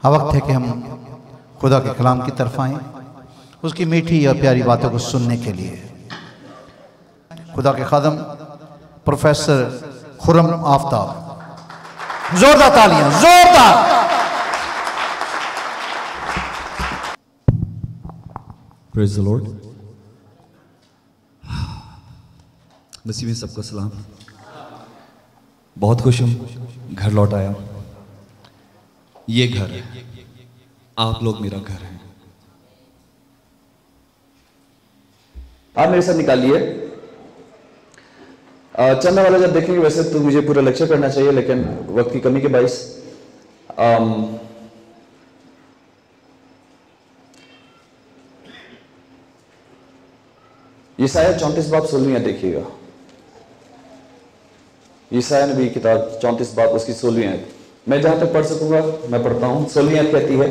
हाँ, वक्त है कि हम खुदा के कलाम की तरफ आएँ, उसकी मीठी और प्यारी बातों को सुनने के लिए। खुदा के खादम प्रोफेसर खुर्रम आफ्ताब, जोरदार तालियां, जोरदार। Praise the Lord. मसीह में सबको सलाम। बहुत खुश हूँ, घर लौट आया। ये घर है, आप लोग मेरा घर हैं। आप मेरे साथ निकालिए। चलने वाला जब देखेंगे, वैसे तो मुझे पूरा लेक्चर करना चाहिए, लेकिन वक्त की कमी के बाइस यशायाह 34 बाब 16 आयत देखिएगा। यशायाह नबी की किताब 34 बाब उसकी 16 आयत। मैं जहां तक पढ़ सकूंगा मैं पढ़ता हूं। 16 आयत कहती है,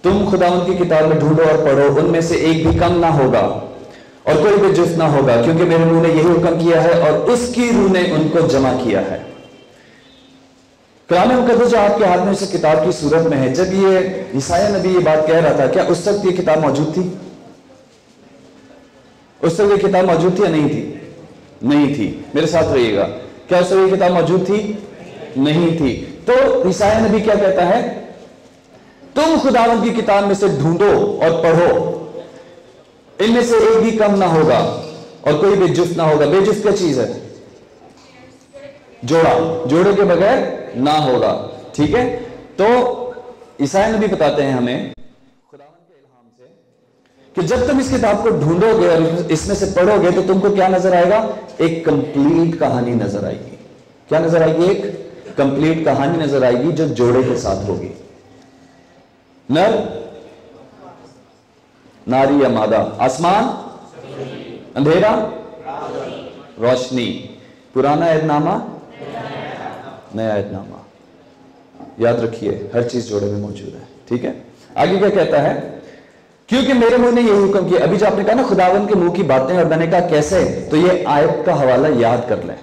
तुम खुदावंद की किताब में ढूंढो और पढ़ो, उनमें से एक भी कम ना होगा और कोई भी जुफ्त ना होगा, क्योंकि मेरे मुंह ने यही हुक्म किया है और उसकी रूह ने उनको जमा किया है। कलाम मुकद्दस जो आपके हाथ में इस किताब की सूरत में है, जब ये यशायाह नबी ये बात कह रहा था, क्या उस वक्त ये किताब मौजूद थी? उस वक्त ये किताब मौजूद थी या नहीं थी? नहीं थी। मेरे साथ रहिएगा। क्या उस वक्त ये किताब मौजूद थी? नहीं थी। तो यशायाह नबी क्या कहता है? तुम खुदावंद की किताब में से ढूंढो और पढ़ो, इनमें से एक भी कम ना होगा और कोई बेजुफ्त ना होगा। बेजुफ्त क्या चीज है? जोड़ा, जोड़े के बगैर ना होगा। ठीक है। तो यशायाह नबी बताते हैं हमें खुदावंद के इल्हाम से कि जब तुम इस किताब को ढूंढोगे और इसमें से पढ़ोगे तो तुमको क्या नजर आएगा? एक कंप्लीट कहानी नजर आएगी। क्या नजर आएगी? एक कंप्लीट कहानी नजर आएगी जो जोड़े के साथ होगी। नर, नारी या मादा, आसमान, अंधेरा, रोशनी, पुराना ऐतनामा, नया ऐतनामा। याद रखिए, हर चीज जोड़े में मौजूद है। ठीक है। आगे क्या कहता है? क्योंकि मेरे मुंह ने यही हुक्म किया। अभी जो आपने कहा ना खुदावंद के मुंह की बातें, और मैंने कहा कैसे, तो ये आयत का हवाला याद कर लें।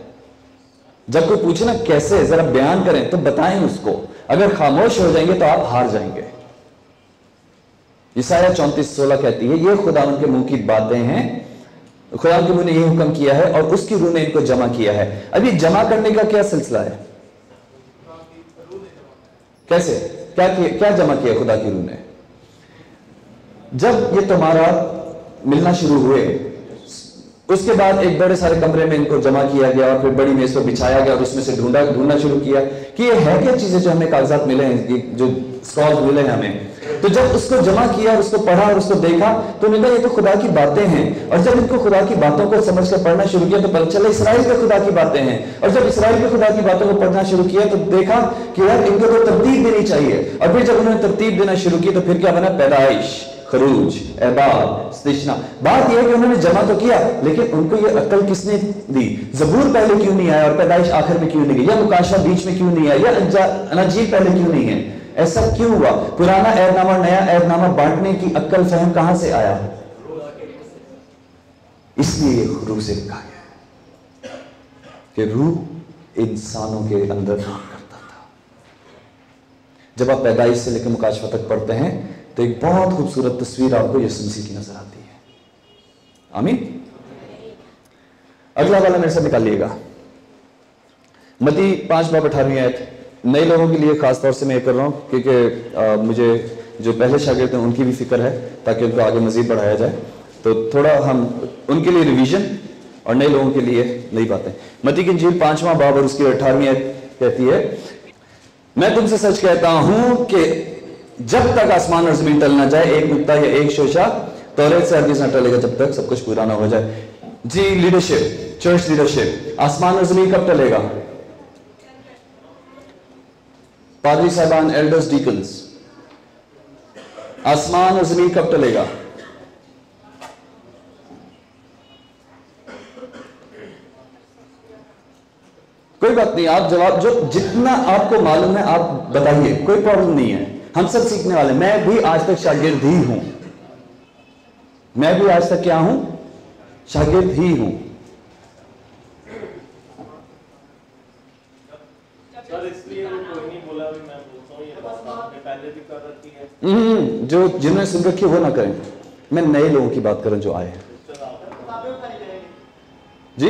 जब कोई पूछे ना कैसे, जरा बयान करें, तो बताएं उसको। अगर खामोश हो जाएंगे तो आप हार जाएंगे। यशायाह 34:16 कहती है, ये खुदावंद के मुंह की बातें हैं, खुदावंद के मुंह ने यही हुक्म किया है और उसकी रूह ने इनको जमा किया है। अब ये जमा करने का क्या सिलसिला है? कैसे, क्या जमा किया खुदा की रूह ने? जब ये तुम्हारा मिलना शुरू हुए, उसके बाद एक बड़े सारे कमरे में इनको जमा किया गया और फिर बड़ी मेज पर बिछाया गया और उसमें से ढूंढना शुरू किया कि ये है क्या चीजें जो हमें कागजात मिले हैं, जो स्क्रॉल्स मिले हैं हमें। तो जब उसको जमा किया और उसको पढ़ा और उसको देखा तो उन्होंने कहा ये तो खुदा की बातें हैं। और जब इनको खुदा की बातों को समझ कर पढ़ना शुरू किया तो पता चला इसराइल के खुदा की बातें हैं। और जब इसराइल के खुदा की बातों को पढ़ना शुरू किया तो देखा कि यार इनको तो तरतीब देनी चाहिए। और फिर जब उन्होंने तरतीब देना शुरू की तो फिर क्या बना? पैदाइश, खरूज, एबाद, स्तिशना। बात यह है कि उन्होंने जमा तो किया, लेकिन उनको ये अक्ल किसने दी? जबूर पहले क्यों नहीं आया और पैदाइश आखिर में क्यों नहीं गई? या मुकाशा बीच में क्यों नहीं आया? या अनाजील पहले क्यों नहीं है? ऐसा क्यों हुआ? पुराना ऐतनामा और नया ऐतनामा बांटने की अक्ल फहम कहां से आया? इसलिए रूह से लिखा गया कि रूह इंसानों के अंदर काम करता था। जब आप पैदाइश से लेकर मुकाशफा तक पढ़ते हैं तो एक बहुत खूबसूरत तस्वीर आपको यीशु मसीह की नजर आती है। आमीन। अगला वाला मेरे साथ निकालिएगा। मत्ती 5:18 आयत। नए लोगों के लिए खास तौर से मैं कर रहा हूं क्योंकि मुझे जो पहले शागिर्द हैं उनकी भी फिक्र है ताकि उनको आगे मजीद बढ़ाया जाए। तो थोड़ा हम उनके लिए रिवीजन और नए लोगों के लिए नई बातें। मत्ती की इंजील 5वां बाब और उसकी 18वीं आयत कहती है, मैं तुमसे सच कहता हूं कि जब तक आसमान और जमीन टल ना जाए, एक नुक्ता या एक शोशा तौरेत से हरगिज़ ना टलेगा जब तक सब कुछ पूरा ना हो जाए। जी, लीडरशिप, चर्च लीडरशिप। आसमान और जमीन कब टलेगा? पादरी साहबान, एल्डर्स, डीकन्स, आसमान और जमीन कब टलेगा? कोई बात नहीं, आप जवाब जो जितना आपको मालूम है आप बताइए, कोई प्रॉब्लम नहीं है। हम सब सीखने वाले। मैं भी आज तक शागिर्द ही हूं। मैं भी आज तक क्या हूं? शागिर्द ही हूं। सर इसलिए वो कोई नहीं बोला, भी मैं बोलता जो जिन्होंने सुन रखी वो ना करें, मैं नए लोगों की बात करूं जो आए हैं। जी,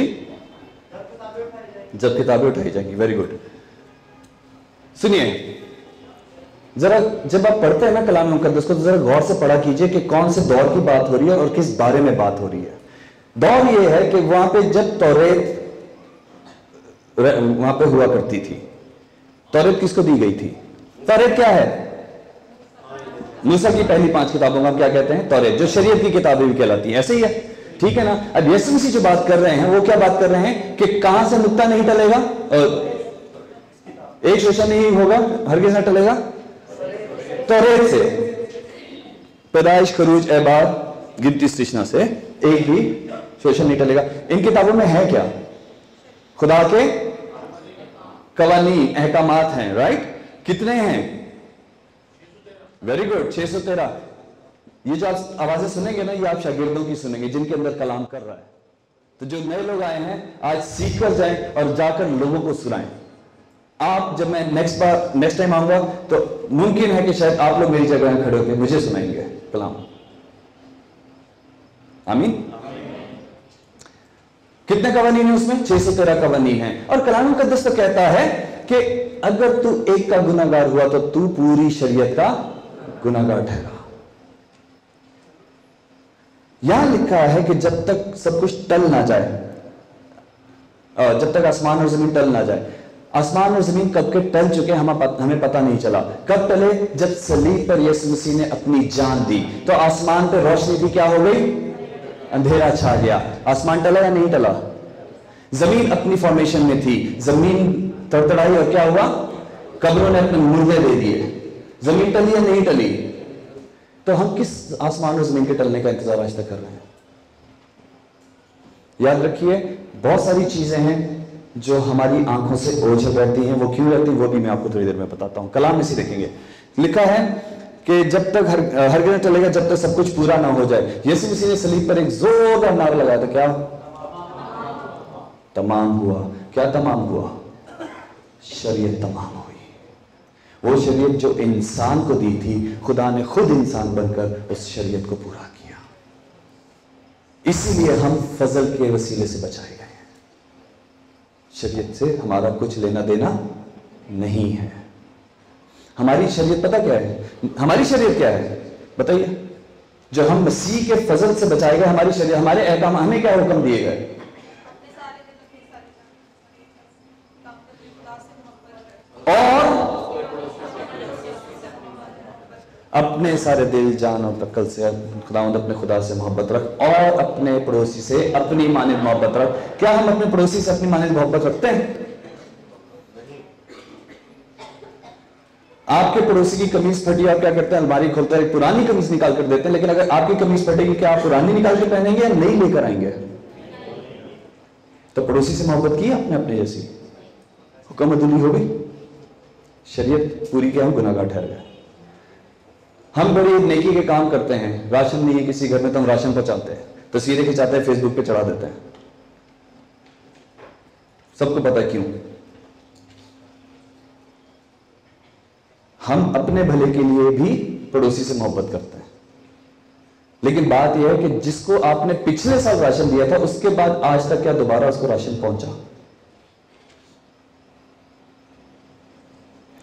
जब किताबें उठाई जाएंगी, वेरी गुड। सुनिए जरा, जब आप पढ़ते हैं ना कलाम मुकद्दस को, तो जरा गौर से पढ़ा कीजिए कि कौन से दौर की बात हो रही है और किस बारे में बात हो रही है। दौर ये है कि वहां पे जब तौरेत वहां पे हुआ करती थी। तौरेत किसको दी गई थी? तौरेत क्या है? मूसा की पहली 5 किताबों का क्या कहते हैं? तौरेत, जो शरीयत की किताबें भी कहलाती हैं, ऐसे ही है, ठीक है ना। अब यीशु मसीह जो बात कर रहे हैं वो क्या बात कर रहे हैं कि कहां से नुक्ता नहीं टलेगा, एक शोषण नहीं होगा, हरगिज़ न टलेगा, तौरेत से। पैदाइश, खरूज, एबाद, गिनती, तृष्णा से एक भी शोषण नहीं टलेगा। इन किताबों में है क्या? खुदा के कवानीन, अहकामात हैं, राइट। कितने हैं? Very good, 613। ये जो आप आवाजें सुनेंगे ना, ये आप शागिर्दों की सुनेंगे जिनके अंदर कलाम कर रहा है। तो जो नए लोग आए हैं आज सीख कर जाएं और जाकर लोगों को सुनाएं। आप, जब मैं नेक्स्ट टाइम आऊंगा तो मुमकिन है कि शायद आप लोग मेरी जगह खड़े होकर मुझे सुनाएंगे कलाम। आमीन। कितने कवानीन है उसमें? 613 कवानीन है। और कलाम मुकद्दस तो कहता है कि अगर तू एक का गुनाहगार हुआ तो तू पूरी शरीयत का गुनाहगार ठहरा। यहां लिखा है कि जब तक सब कुछ टल ना जाए, जब तक आसमान और जमीन टल ना जाए। आसमान और जमीन कब के टल चुके हमें पता नहीं चला। कब टले? जब सलीब पर यीशु मसीह ने अपनी जान दी तो आसमान पर रोशनी थी, क्या हो गई? अंधेरा छा गया। आसमान टला या नहीं टला? जमीन अपनी फॉर्मेशन में थी, जमीन तड़तड़ाई और क्या हुआ? कब्रों ने अपने मुर्दे दे दिए। जमीन टली या नहीं टली? तो हम किस आसमान और जमीन के टलने का इंतजार आज तक कर रहे हैं? याद रखिए, बहुत सारी चीजें हैं जो हमारी आंखों से ओझल रहती हैं। वो क्यों रहती हैं वो भी मैं आपको थोड़ी देर में बताता हूं। कलाम में से देखेंगे, लिखा है कि जब तक हरगिज़ टलेगा जब तक सब कुछ पूरा ना हो जाए। यीशु मसीह ने सलीब पर एक जोरदार नारा लगाया था, क्या? तमाम हुआ। क्या तमाम हुआ? शरीयत तमाम हुई। वो शरीयत जो इंसान को दी थी, खुदा ने खुद इंसान बनकर उस शरीयत को पूरा किया। इसीलिए हम फजल के वसीले से बचाए गए हैं। शरीयत से हमारा कुछ लेना देना नहीं है। हमारी शरीयत पता क्या है? हमारी शरीयत क्या है बताइए? जो हम मसीह के फजल से बचाए गए, हमारी शरीयत, हमारे अहकाम, हमें क्या हुक्म दिए गए? और अपने सारे दिल, जान और अक्ल से खुदावंद अपने खुदा से मोहब्बत रख और अपने पड़ोसी से अपनी मानिंद मोहब्बत रख। क्या हम अपने पड़ोसी से अपनी मानिंद मोहब्बत रखते हैं? आपके पड़ोसी की कमीज फटी, आप क्या करते हैं? अलमारी खोलते हैं, पुरानी कमीज निकाल कर देते हैं। लेकिन अगर आपकी कमीज फटेगी, क्या आप पुरानी निकाल के पहनेंगे या नई लेकर आएंगे? तो पड़ोसी से मोहब्बत की आपने अपने जैसी, हुक्म अदुली हो गई, शरीयत पूरी की, हम गुनाहगार ठहर गए। हम बड़ी नेकी के काम करते हैं, राशन नहीं है किसी घर में तो हम राशन पहुंचाते हैं, तस्वीरें खिंचाते हैं, फेसबुक पे चढ़ा देते हैं। सबको पता है क्यों? हम अपने भले के लिए भी पड़ोसी से मोहब्बत करते हैं। लेकिन बात यह है कि जिसको आपने पिछले साल राशन दिया था, उसके बाद आज तक क्या दोबारा उसको राशन पहुंचा?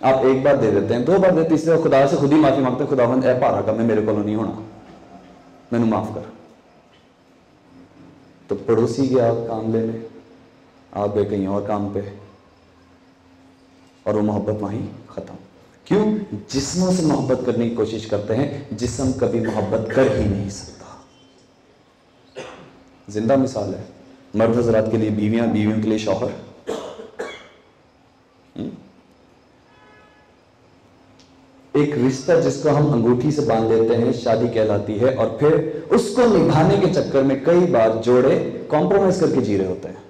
आप एक बार दे देते हैं, 2 बार देते, तीसरे खुदा से खुद ही माफी मांगते हैं, खुदावंद ए पारा कम है, मेरे को नहीं होना, मैनू माफ कर। तो पड़ोसी के आप काम ले लें, आप गए कहीं और काम पे और वो मोहब्बत वहीं खत्म। क्यों? जिस्मों से मोहब्बत करने की कोशिश करते हैं, जिस्म कभी मोहब्बत कर ही नहीं सकता। जिंदा मिसाल है, मर्द हजरात के लिए बीवियां, बीवियों के लिए शौहर। एक रिश्ता जिसको हम अंगूठी से बांध लेते हैं शादी कहलाती है, और फिर उसको निभाने के चक्कर में कई बार जोड़े कॉम्प्रोमाइज करके जी रहे होते हैं।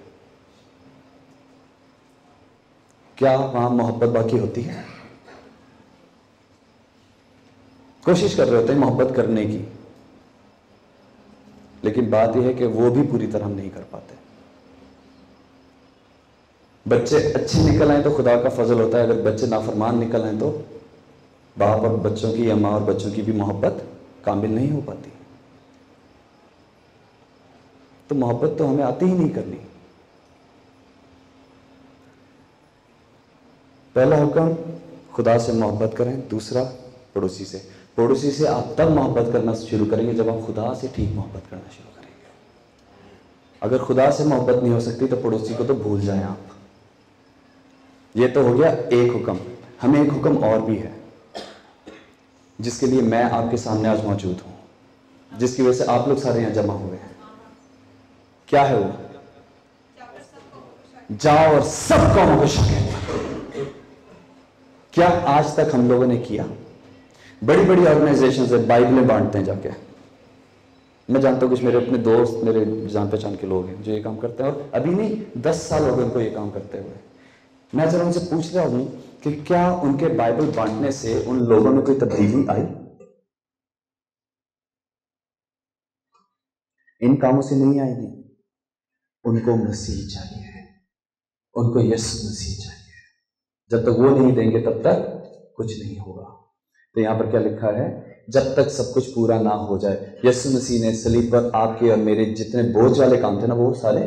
क्या वहां मोहब्बत बाकी होती है? कोशिश कर रहे होते हैं मोहब्बत करने की, लेकिन बात यह है कि वो भी पूरी तरह हम नहीं कर पाते। बच्चे अच्छे निकल आए तो खुदा का फजल होता है, अगर बच्चे नाफरमान निकल आए तो बाप और बच्चों की या माँ और बच्चों की भी मोहब्बत कामिल नहीं हो पाती। तो मोहब्बत तो हमें आती ही नहीं करनी। पहला हुक्म, खुदा से मोहब्बत करें। दूसरा, पड़ोसी से। पड़ोसी से आप तब मोहब्बत करना शुरू करेंगे जब आप खुदा से ठीक मोहब्बत करना शुरू करेंगे। अगर खुदा से मोहब्बत नहीं हो सकती तो पड़ोसी को तो भूल जाएं आप। ये तो हो गया एक हुक्म। हमें एक हुक्म और भी है जिसके लिए मैं आपके सामने आज मौजूद हूं, जिसकी वजह से आप लोग सारे यहां जमा हुए हैं। क्या है वो? जाओ और सब कौमों को शागिर्द बनाओ। क्या आज तक हम लोगों ने किया? बड़ी बड़ी ऑर्गेनाइजेशन से बाइबलें बांटते हैं जाके। मैं जानता हूं कुछ मेरे अपने दोस्त, मेरे जान पहचान के लोग हैं जो ये काम करते हैं, और अभी नहीं 10 साल हो गए उनको ये काम करते हुए। मैं जरा उनसे पूछ रहा हूं कि क्या उनके बाइबल बांटने से उन लोगों में कोई तब्दीली आई? इन कामों से नहीं आएगी। उनको मसीह चाहिए, उनको यीशु मसीह चाहिए। जब तक वो नहीं देंगे तब तक कुछ नहीं होगा। तो यहां पर क्या लिखा है? जब तक सब कुछ पूरा ना हो जाए। यीशु मसीह ने सलीब पर आपके और मेरे जितने बोझ वाले काम थे ना, वो सारे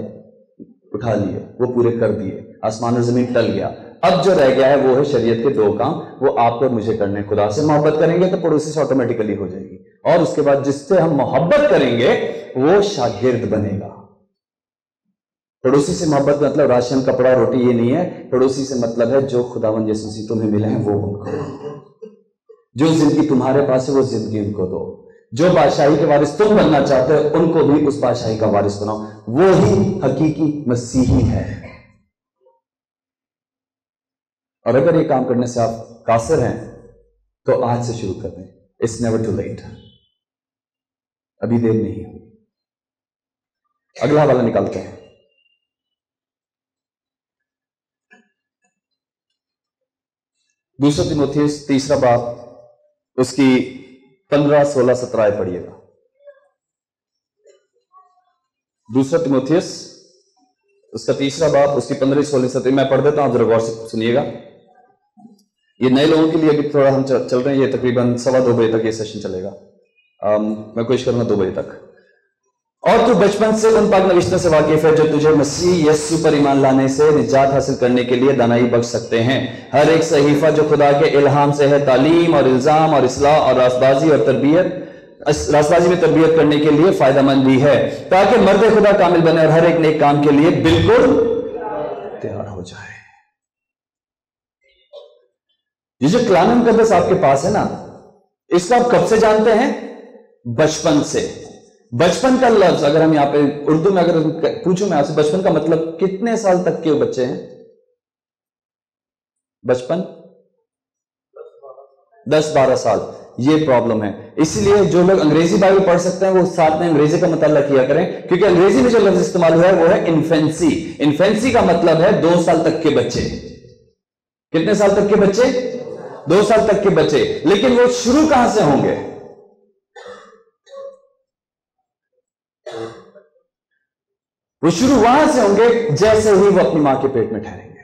उठा लिए, वो पूरे कर दिए। आसमान और जमीन टल गया। अब जो रह गया है वो है शरीयत के 2 काम। वो आप और मुझे करने। खुदा से मोहब्बत करेंगे तो पड़ोसी से ऑटोमेटिकली हो जाएगी, और उसके बाद जिससे हम मोहब्बत करेंगे वो शागिर्द बनेगा। पड़ोसी से मोहब्बत मतलब राशन, कपड़ा, रोटी ये नहीं है। पड़ोसी से मतलब है जो खुदावंद यीशु मसीह तुम्हें मिले हैं वो उनको। जो जिंदगी तुम्हारे पास है वो जिंदगी उनको दो। जो बादशाही के वारिस तुम बनना चाहते हो उनको भी उस बादशाही का वारिस बनाओ। वो ही हकीकी मसीही है। और अगर ये काम करने से आप कासिर हैं तो आज से शुरू कर दें। It's never too late. अभी देर नहीं हुई। अगला वाला निकालते हैं। दूसरा तीमुथियुस 3 बाब उसकी 15, 16, 17 पढ़िएगा। दूसरा तीमुथियुस उसका 3 बाब उसकी 15, 16, 17 मैं पढ़ देता हूं, आप जरा गौर से सुनिएगा। ये नए लोगों के लिए भी थोड़ा हम चल रहे हैं। ये तकरीबन 2:15 बजे तक ये सेशन चलेगा। मैं कोशिश करूंगा 2 बजे तक। और तू बचपन से उन पाक नविश्तों से वाकिफ है जो तुझे मसीह यीशु पर ईमान लाने से निजात हासिल करने के लिए दानाई बख्श सकते हैं। हर एक सहीफा जो खुदा के इल्हाम से है तालीम और इल्जाम और इस्लाह और रास्तबाजी और तरबियत, रास्तबाजी में तरबियत करने के लिए फायदेमंद भी है, ताकि मर्द खुदा कामिल बने और हर एक नेक काम के लिए बिल्कुल तैयार हो जाए। ये जो कलाम मुकद्दस आपके पास है ना, इसको आप कब से जानते हैं? बचपन से। बचपन का लफ्ज अगर हम यहां पे उर्दू में अगर पूछूं मैं आपसे, बचपन का मतलब कितने साल तक के बच्चे हैं? बचपन 10-12 साल। ये प्रॉब्लम है। इसीलिए जो लोग अंग्रेजी बाइबल पढ़ सकते हैं वो साथ में अंग्रेजी का मुताला किया करें, क्योंकि अंग्रेजी में जो लफ्ज इस्तेमाल हुआ है वो है इन्फेंसी। इन्फेंसी का मतलब है 2 साल तक के बच्चे। कितने साल तक के बच्चे? 2 साल तक के बच्चे। लेकिन वो शुरू कहां से होंगे? वो शुरू वहां से होंगे जैसे ही वो अपनी मां के पेट में ठहरेंगे।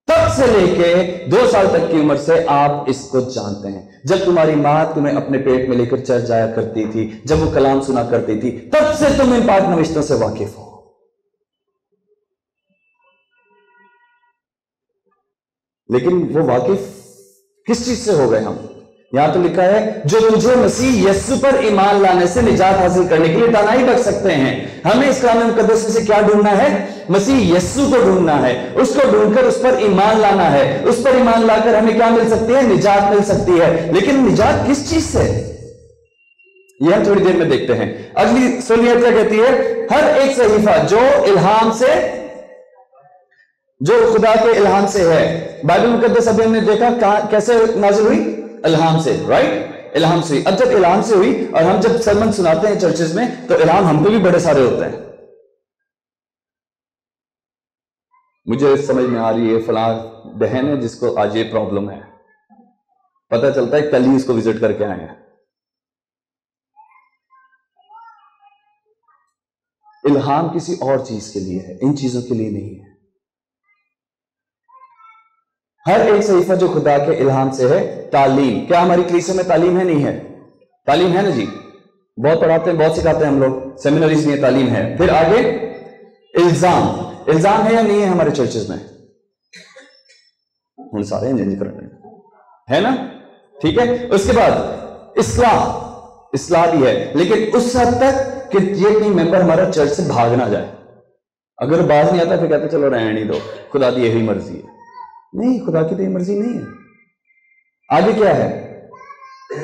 तब से लेके 2 साल तक की उम्र से आप इसको जानते हैं। जब तुम्हारी मां तुम्हें अपने पेट में लेकर चर्च जाया करती थी, जब वो कलाम सुना करती थी, तब से तुम इन पाक नविश्तों से वाकिफ हो। लेकिन वो वाकिफ किस चीज से हो गए हम? यहां तो लिखा है जो तुझे मसीह यीशु पर ईमान लाने से निजात हासिल करने के लिए दानाई बख्श सकते हैं। हमें इस कलाम मुकद्दस में से क्या ढूंढना है? मसीह यीशु को ढूंढना है। उसको ढूंढकर उस पर ईमान लाना है। उस पर ईमान लाकर हमें क्या मिल सकती है? निजात मिल सकती है। लेकिन निजात किस चीज से? यह हम थोड़ी देर में देखते हैं। अगली 16 क्या कहती है? हर एक सहीफा जो इल्हाम से, जो खुदा के इल्हाम से है। बाइबल मुकद्दस अभी हमने देखा कैसे नाजिल हुई? इल्हाम से, राइट? इल्हाम से। अब जब इल्हाम से हुई, और हम जब सरमन सुनाते हैं चर्चेज में, तो इल्हाम हमको भी बड़े सारे होते हैं। मुझे समझ में आ रही है फलां बहन है जिसको आज ये प्रॉब्लम है, पता चलता है कल ही उसको विजिट करके आए हैं। इल्हाम किसी और चीज के लिए है, इन चीजों के लिए नहीं है। हर एक सहीफा जो खुदा के इल्हाम से है। तालीम, क्या हमारी कलीसिया में तालीम है? नहीं है? तालीम है ना जी, बहुत पढ़ाते हैं, बहुत सिखाते हैं हम लोग, सेमिनरीज में तालीम है। फिर आगे इल्जाम, इल्जाम है या नहीं है हमारे चर्चेज में? हम सारे इंजीनियर कर रहे हैं, है ना? ठीक है। उसके बाद इस्लाह, इस्लाह भी है, लेकिन उस हद तक कि ये कहीं मेंबर हमारा चर्च से भाग ना जाए। अगर बाज नहीं आता फिर कहते चलो रहने दो, खुदा की यही मर्जी है। नहीं, खुदा की तो ये मर्जी नहीं है। आगे क्या है?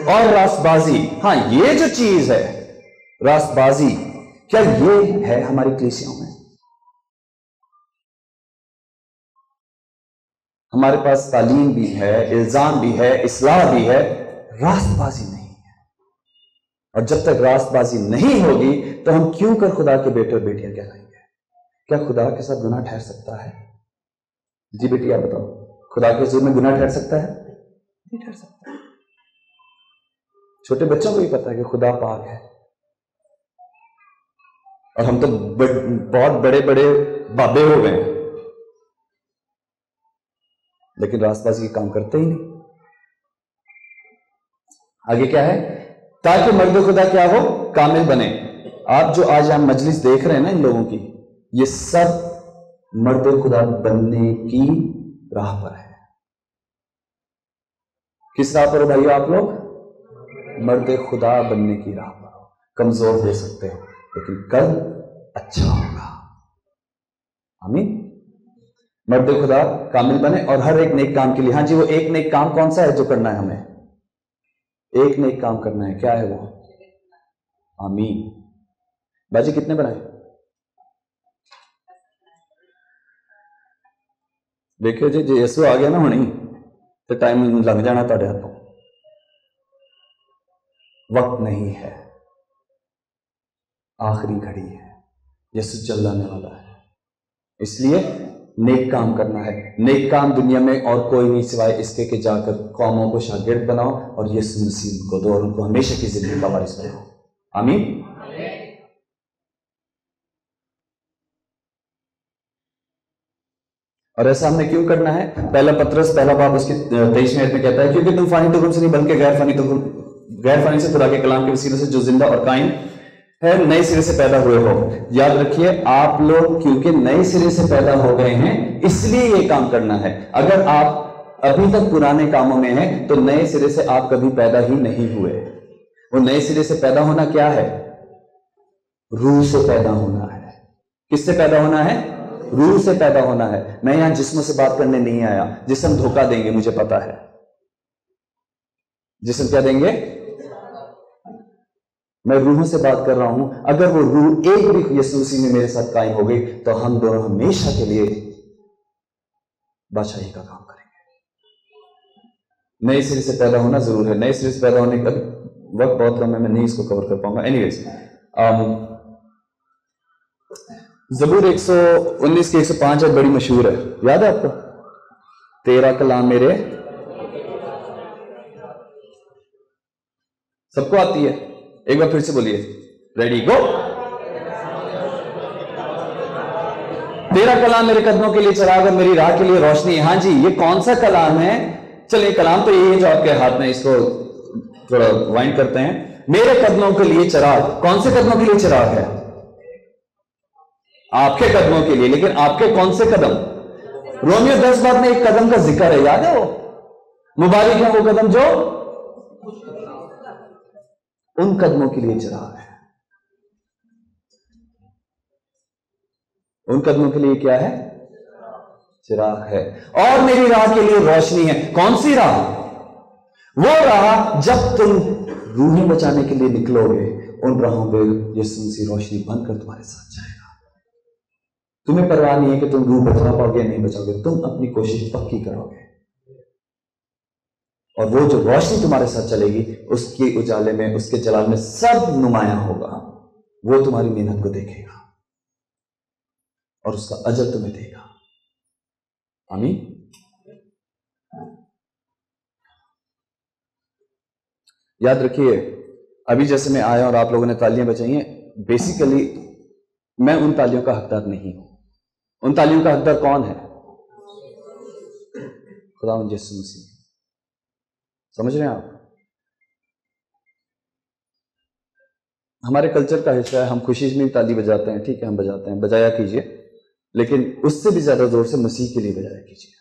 और रास्तबाजी, हाँ ये जो चीज है रास्तबाजी, क्या ये है हमारी कलीसियाओं में? हमारे पास तालीम भी है, इल्जाम भी है, इस्लाह भी है, रास्तबाजी नहीं है। और जब तक रास्तबाजी नहीं होगी तो हम क्यों कर खुदा के बेटे और बेटियां कहलाएंगे? क्या खुदा के साथ गुनाह ठहर सकता है? जी बेटी आप बताओ, खुदा के हुजूर में गुनाह ठहर सकता है? नहीं ठहर सकता। छोटे बच्चों को भी पता है कि खुदा पाक है, और हम तो बहुत बड़े बड़े बाबे हो गए, लेकिन रास्तबाजी के काम करते ही नहीं। आगे क्या है? ताकि मर्द खुदा क्या हो? कामिल बने। आप जो आज हम मजलिस देख रहे हैं ना इन लोगों की, ये सब मर्द खुदा बनने की राह पर है। किस राह पर हो भाई आप लोग? मर्द खुदा बनने की राह पर हो। कमजोर हो सकते हो, लेकिन कल अच्छा होगा। आमीन। मर्द खुदा कामिल बने और हर एक नेक काम के लिए। हाँ जी, वो एक नेक काम कौन सा है जो करना है हमें? एक नेक काम करना है, क्या है वो? आमीन। बाजी कितने बनाए? देखियो जी, जो यीशु आ गया ना हुणी तो टाइम लग जाना तुहाडे हाथों। वक्त नहीं है, आखिरी घड़ी है, यीशु चल जाने वाला है। इसलिए नेक काम करना है। नेक काम दुनिया में और कोई नहीं सिवाय इसके कि जाकर कौमों को शागिर्द बनाओ और यीशु मसीह को दो और उनको हमेशा की जिंदगी का वारिस बनाओ। आमीन। और ऐसा हमने क्यों करना है? पहला पत्रस पहला बाब उसकी 23वें आयत में कहता है, क्योंकि तुम फानी तुकुम से नहीं बल्कि गैर फानी से खुदा के कलाम के वसीले से जो जिंदा और कायम है नए सिरे से पैदा हुए हो। याद रखिए, आप लोग क्योंकि नए सिरे से पैदा हो गए हैं इसलिए ये काम करना है। अगर आप अभी तक पुराने कामों में हैं तो नए सिरे से आप कभी पैदा ही नहीं हुए। वो नए सिरे से पैदा होना क्या है? रूह से पैदा होना है। किससे पैदा होना है? रूह से पैदा होना है। मैं यहां जिस्मों से बात करने नहीं आया। जिस्म धोखा देंगे, मुझे पता है। जिस्म क्या देंगे? मैं रूहों से बात कर रहा हूं। अगर वो रूह एक भी यीशु मसीह में मेरे साथ कायम हो गई तो हम दोनों हमेशा के लिए बादशाही का काम करेंगे। नए सिरे से पैदा होना जरूर है। नए सिरे से पैदा होने का वक्त बहुत कम है, मैं नहीं इसको कवर कर पाऊंगा। एनीवेज, ज़बूर 119 के 105 बड़ी मशहूर है, याद है आपको? तेरा कलाम मेरे, सबको आती है? एक बार फिर से बोलिए, रेडी गो। तेरा कलाम मेरे कदमों के लिए चिराग और मेरी राह के लिए रोशनी है। हाँ जी, ये कौन सा कलाम है? चलिए, कलाम तो यही है जो आपके हाथ में, इसको थोड़ा वाइंड करते हैं। मेरे कदमों के लिए चिराग। कौन से कदमों के लिए चिराग है? आपके कदमों के लिए। लेकिन आपके कौन से कदम? रोमियो 10 बात में एक कदम का जिक्र है, याद है? वो मुबारक है वो कदम जो उन कदमों के लिए चिराग है। उन कदमों के लिए क्या है? चिराग है। और मेरी राह के लिए रोशनी है। कौन सी राह? वो राह जब तुम रूहें बचाने के लिए निकलोगे, उन राहों पे यीशु मसीह रोशनी बनकर तुम्हारे साथ जाएगा। तुम्हें परवाह नहीं है कि तुम रूह बचा पाओगे या नहीं बचाओगे, तुम अपनी कोशिश पक्की करोगे और वो जो रोशनी तुम्हारे साथ चलेगी उसके उजाले में, उसके जलाल में सब नुमाया होगा। वो तुम्हारी मेहनत को देखेगा और उसका अजर तुम्हें देगा। आमीन। याद रखिए, अभी जैसे मैं आया और आप लोगों ने तालियां बजाई हैं, बेसिकली मैं उन तालियों का हकदार नहीं हूं। उन तालियों का हकदार कौन है? खुदावंद यीशु मसीह। समझ रहे हैं आप? हमारे कल्चर का हिस्सा है, हम खुशी में ताली बजाते हैं, ठीक है, हम बजाते हैं, बजाया कीजिए, लेकिन उससे भी ज्यादा जोर से मसीह के लिए बजाया कीजिए।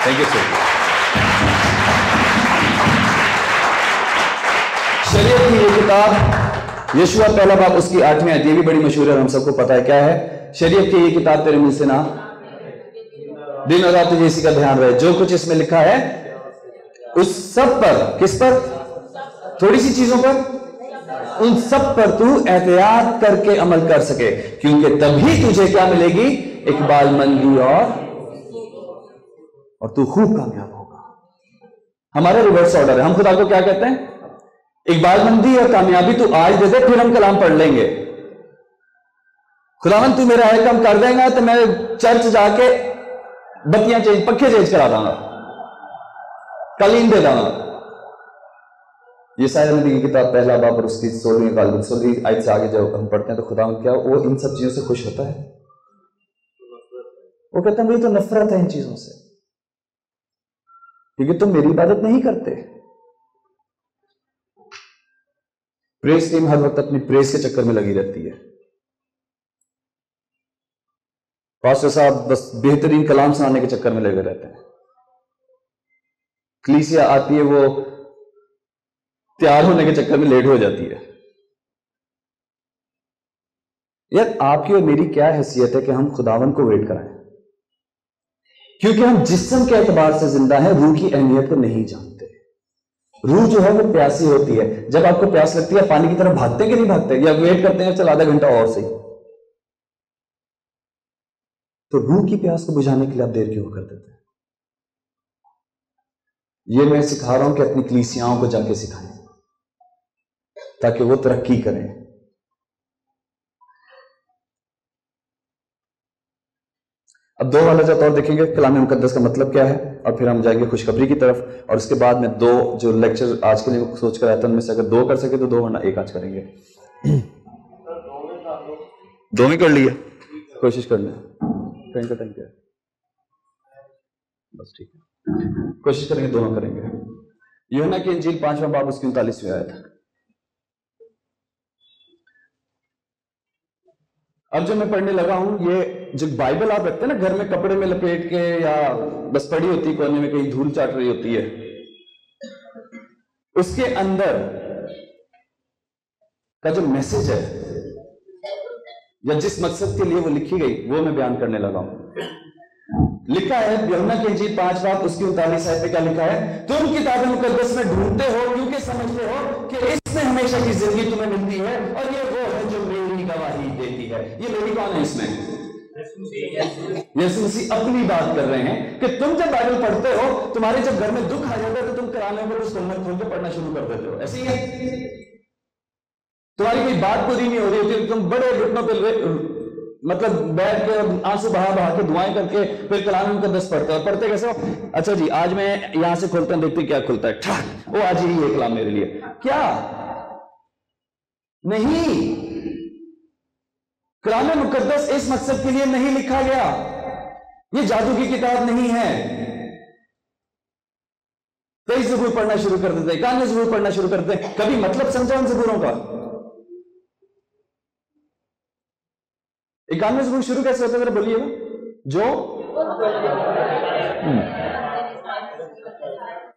Thank you sir. शरीयत की ये किताब यशुआ पहला बाब उसकी 8वीं आयत, ये भी बड़ी मशहूर है, हम सबको पता है क्या है। शरीयत की ये किताब तेरे मुंह से ना दिन और रात तुझे इसी का ध्यान रहे। जो कुछ इसमें लिखा है उस सब पर, किस पर? थोड़ी सी चीजों पर, उन सब पर तू एहतियात करके अमल कर सके, क्योंकि तभी तुझे क्या मिलेगी? इकबालमंदी और तू खूब कामयाब होगा। हमारा रिवर्स ऑर्डर है। हम खुदा को क्या कहते हैं? इकबालमंदी और कामयाबी तू आज दे दे, फिर हम कलाम पढ़ लेंगे। खुदावन तू मेरा है काम कर देगा तो मैं चर्च जाके बत्तियां चेंज, पक्के चेंज करा दूंगा, कालीन दे दूंगा। ये शायद नबी की किताब पहला बाब और उसकी 16वीं आयत से आगे जब हम पढ़ते हैं तो खुदावन क्या वो इन सब चीजों से खुश होता है? वो कहता है मुझे तो नफरत है इन चीजों से, क्योंकि तुम मेरी इबादत नहीं करते। प्रेस टीम हर वक्त अपनी प्रेस के चक्कर में लगी रहती है। पास्टर साहब बस बेहतरीन कलाम सुनाने के चक्कर में लगे रहते हैं। कलीसिया आती है, वो तैयार होने के चक्कर में लेट हो जाती है। यार आपकी और मेरी क्या हैसियत है कि हम खुदावन को वेट कराएं? क्योंकि हम जिस्म के एतबार से जिंदा हैं, रूह की अहमियत को नहीं जानते। रूह जो है वो प्यासी होती है। जब आपको प्यास लगती है पानी की तरफ भागते कि नहीं भागते, या वेट करते हैं चल आधा घंटा और सही? तो रूह की प्यास को बुझाने के लिए आप देर क्यों कर देते हैं? ये मैं सिखा रहा हूं कि अपनी कलीसियाओं को जाके सिखाएं ताकि वो तरक्की करें। अब दो वाला जाता और देखेंगे कलाम मुकद्दस का मतलब क्या है, और फिर हम जाएंगे खुशखबरी की तरफ। और उसके बाद में दो जो लेक्चर आज के लिए सोच कर आया था उनमें से अगर दो कर सके तो दो, वरना एक आज करेंगे। दो में कर लिए, कोशिश करना कहीं का टाइम क्या है, बस ठीक है, कोशिश करेंगे दोनों करेंगे। यूहन्ना की इंजील 5वां बाब उसकी 39वीं आयत। अब जो मैं पढ़ने लगा हूं, ये जो बाइबल आप रखते हैं ना घर में कपड़े में लपेट के या बस पड़ी होती कोने में, कहीं धूल चाट रही होती है, उसके अंदर का जो मैसेज है या जिस मकसद के लिए वो लिखी गई वो मैं बयान करने लगा हूं। लिखा है यूहन्ना की इंजील 5 बाब उसकी 39 आयत पे क्या लिखा है? तुम किताब मुकद्दस में ढूंढते हो क्योंकि समझते हो कि इसमें हमेशा की जिंदगी तुम्हें मिलती है, और ये वो है जो मेरी गवाही देती है। ये मेरी कौन है इसमें? यीशु मसीह अपनी बात कर रहे हैं कि तुम जब बाइबल पढ़ते हो, तुम्हारे जब घर में दुख आ जाता है तो तुम कराने पर उस उम्मत खोल के पढ़ना शुरू कर देते हो। ऐसे ही है, तुम्हारी कोई बात पूरी नहीं हो रही होती, तुम बड़े घुटनों पे मतलब बैठ के आंसू बहा बहा के दुआएं करके फिर कलाम मुकद्दस पढ़ते हो। पढ़ते कैसे हो? अच्छा जी आज मैं यहां से खोलता हूं, देखते क्या खुलता है, वो आज ही है कलाम मेरे लिए। क्या नहीं, कलाम मुकद्दस इस मकसद के लिए नहीं लिखा गया। ये जादू की किताब नहीं है। कई ज़बूर पढ़ना शुरू कर देते हैं, कान ज़बूर पढ़ना शुरू कर देते हैं, कभी मतलब समझा उन ज़बूरों का? 91 ज़बूर शुरू कैसे होता है जरा बोलिएगा। जो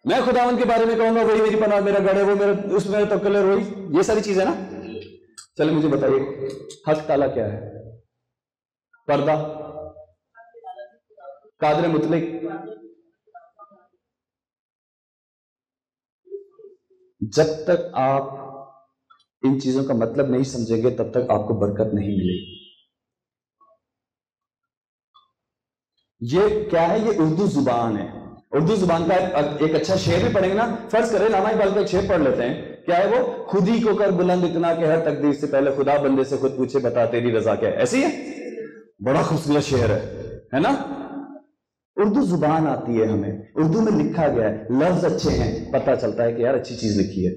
मैं खुदावन के बारे में कहूंगा वही मेरी पनाह, मेरा गढ़ है, वो मेरा उसमें मेरा तवक्कुल है, वही ये सारी चीजें ना। चलिए मुझे बताइए हक ताला क्या है? पर्दा, कादर मुतलिक, जब तक आप इन चीजों का मतलब नहीं समझेंगे तब तक आपको बरकत नहीं मिलेगी। ये क्या है? ये उर्दू जुबान है। उर्दू जुबान का एक अच्छा शेर भी पढ़ेंगे ना। फर्ज करें लामा इकबाल का एक शेर पढ़ लेते हैं। क्या है वो? खुद ही को कर बुलंद इतना कि हर तकदीर से पहले खुदा बंदे से खुद पूछे बता तेरी रजा क्या है। ऐसी है, बड़ा खूबसूरत शेर है ना। उर्दू जुबान आती है हमें, उर्दू में लिखा गया है, लफ्ज अच्छे हैं, पता चलता है कि यार अच्छी चीज लिखी है।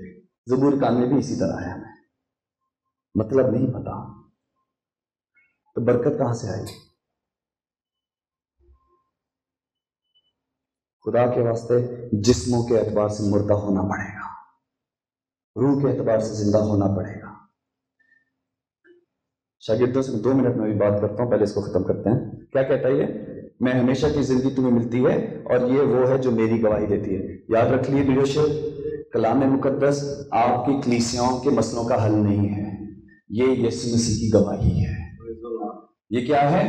ज़बूर कान में भी इसी तरह है, हमें मतलब नहीं पता तो बरकत कहां से आएगी? खुदा के वास्ते जिस्मों के एतबार से मुर्दा होना पड़ेगा, रूह के एतबार से जिंदा होना पड़ेगा। शागिर्दों से 2 मिनट में भी बात करता हूं, पहले इसको खत्म करते हैं। क्या कहता है ये? मैं हमेशा की जिंदगी तुम्हें मिलती है और ये वो है जो मेरी गवाही देती है। याद रख लिए लीडरशिप, कलाम मुकद्दस आपकी कलीसियाओं के मसलों का हल नहीं है, ये यीशु मसीह की गवाही है। ये क्या है?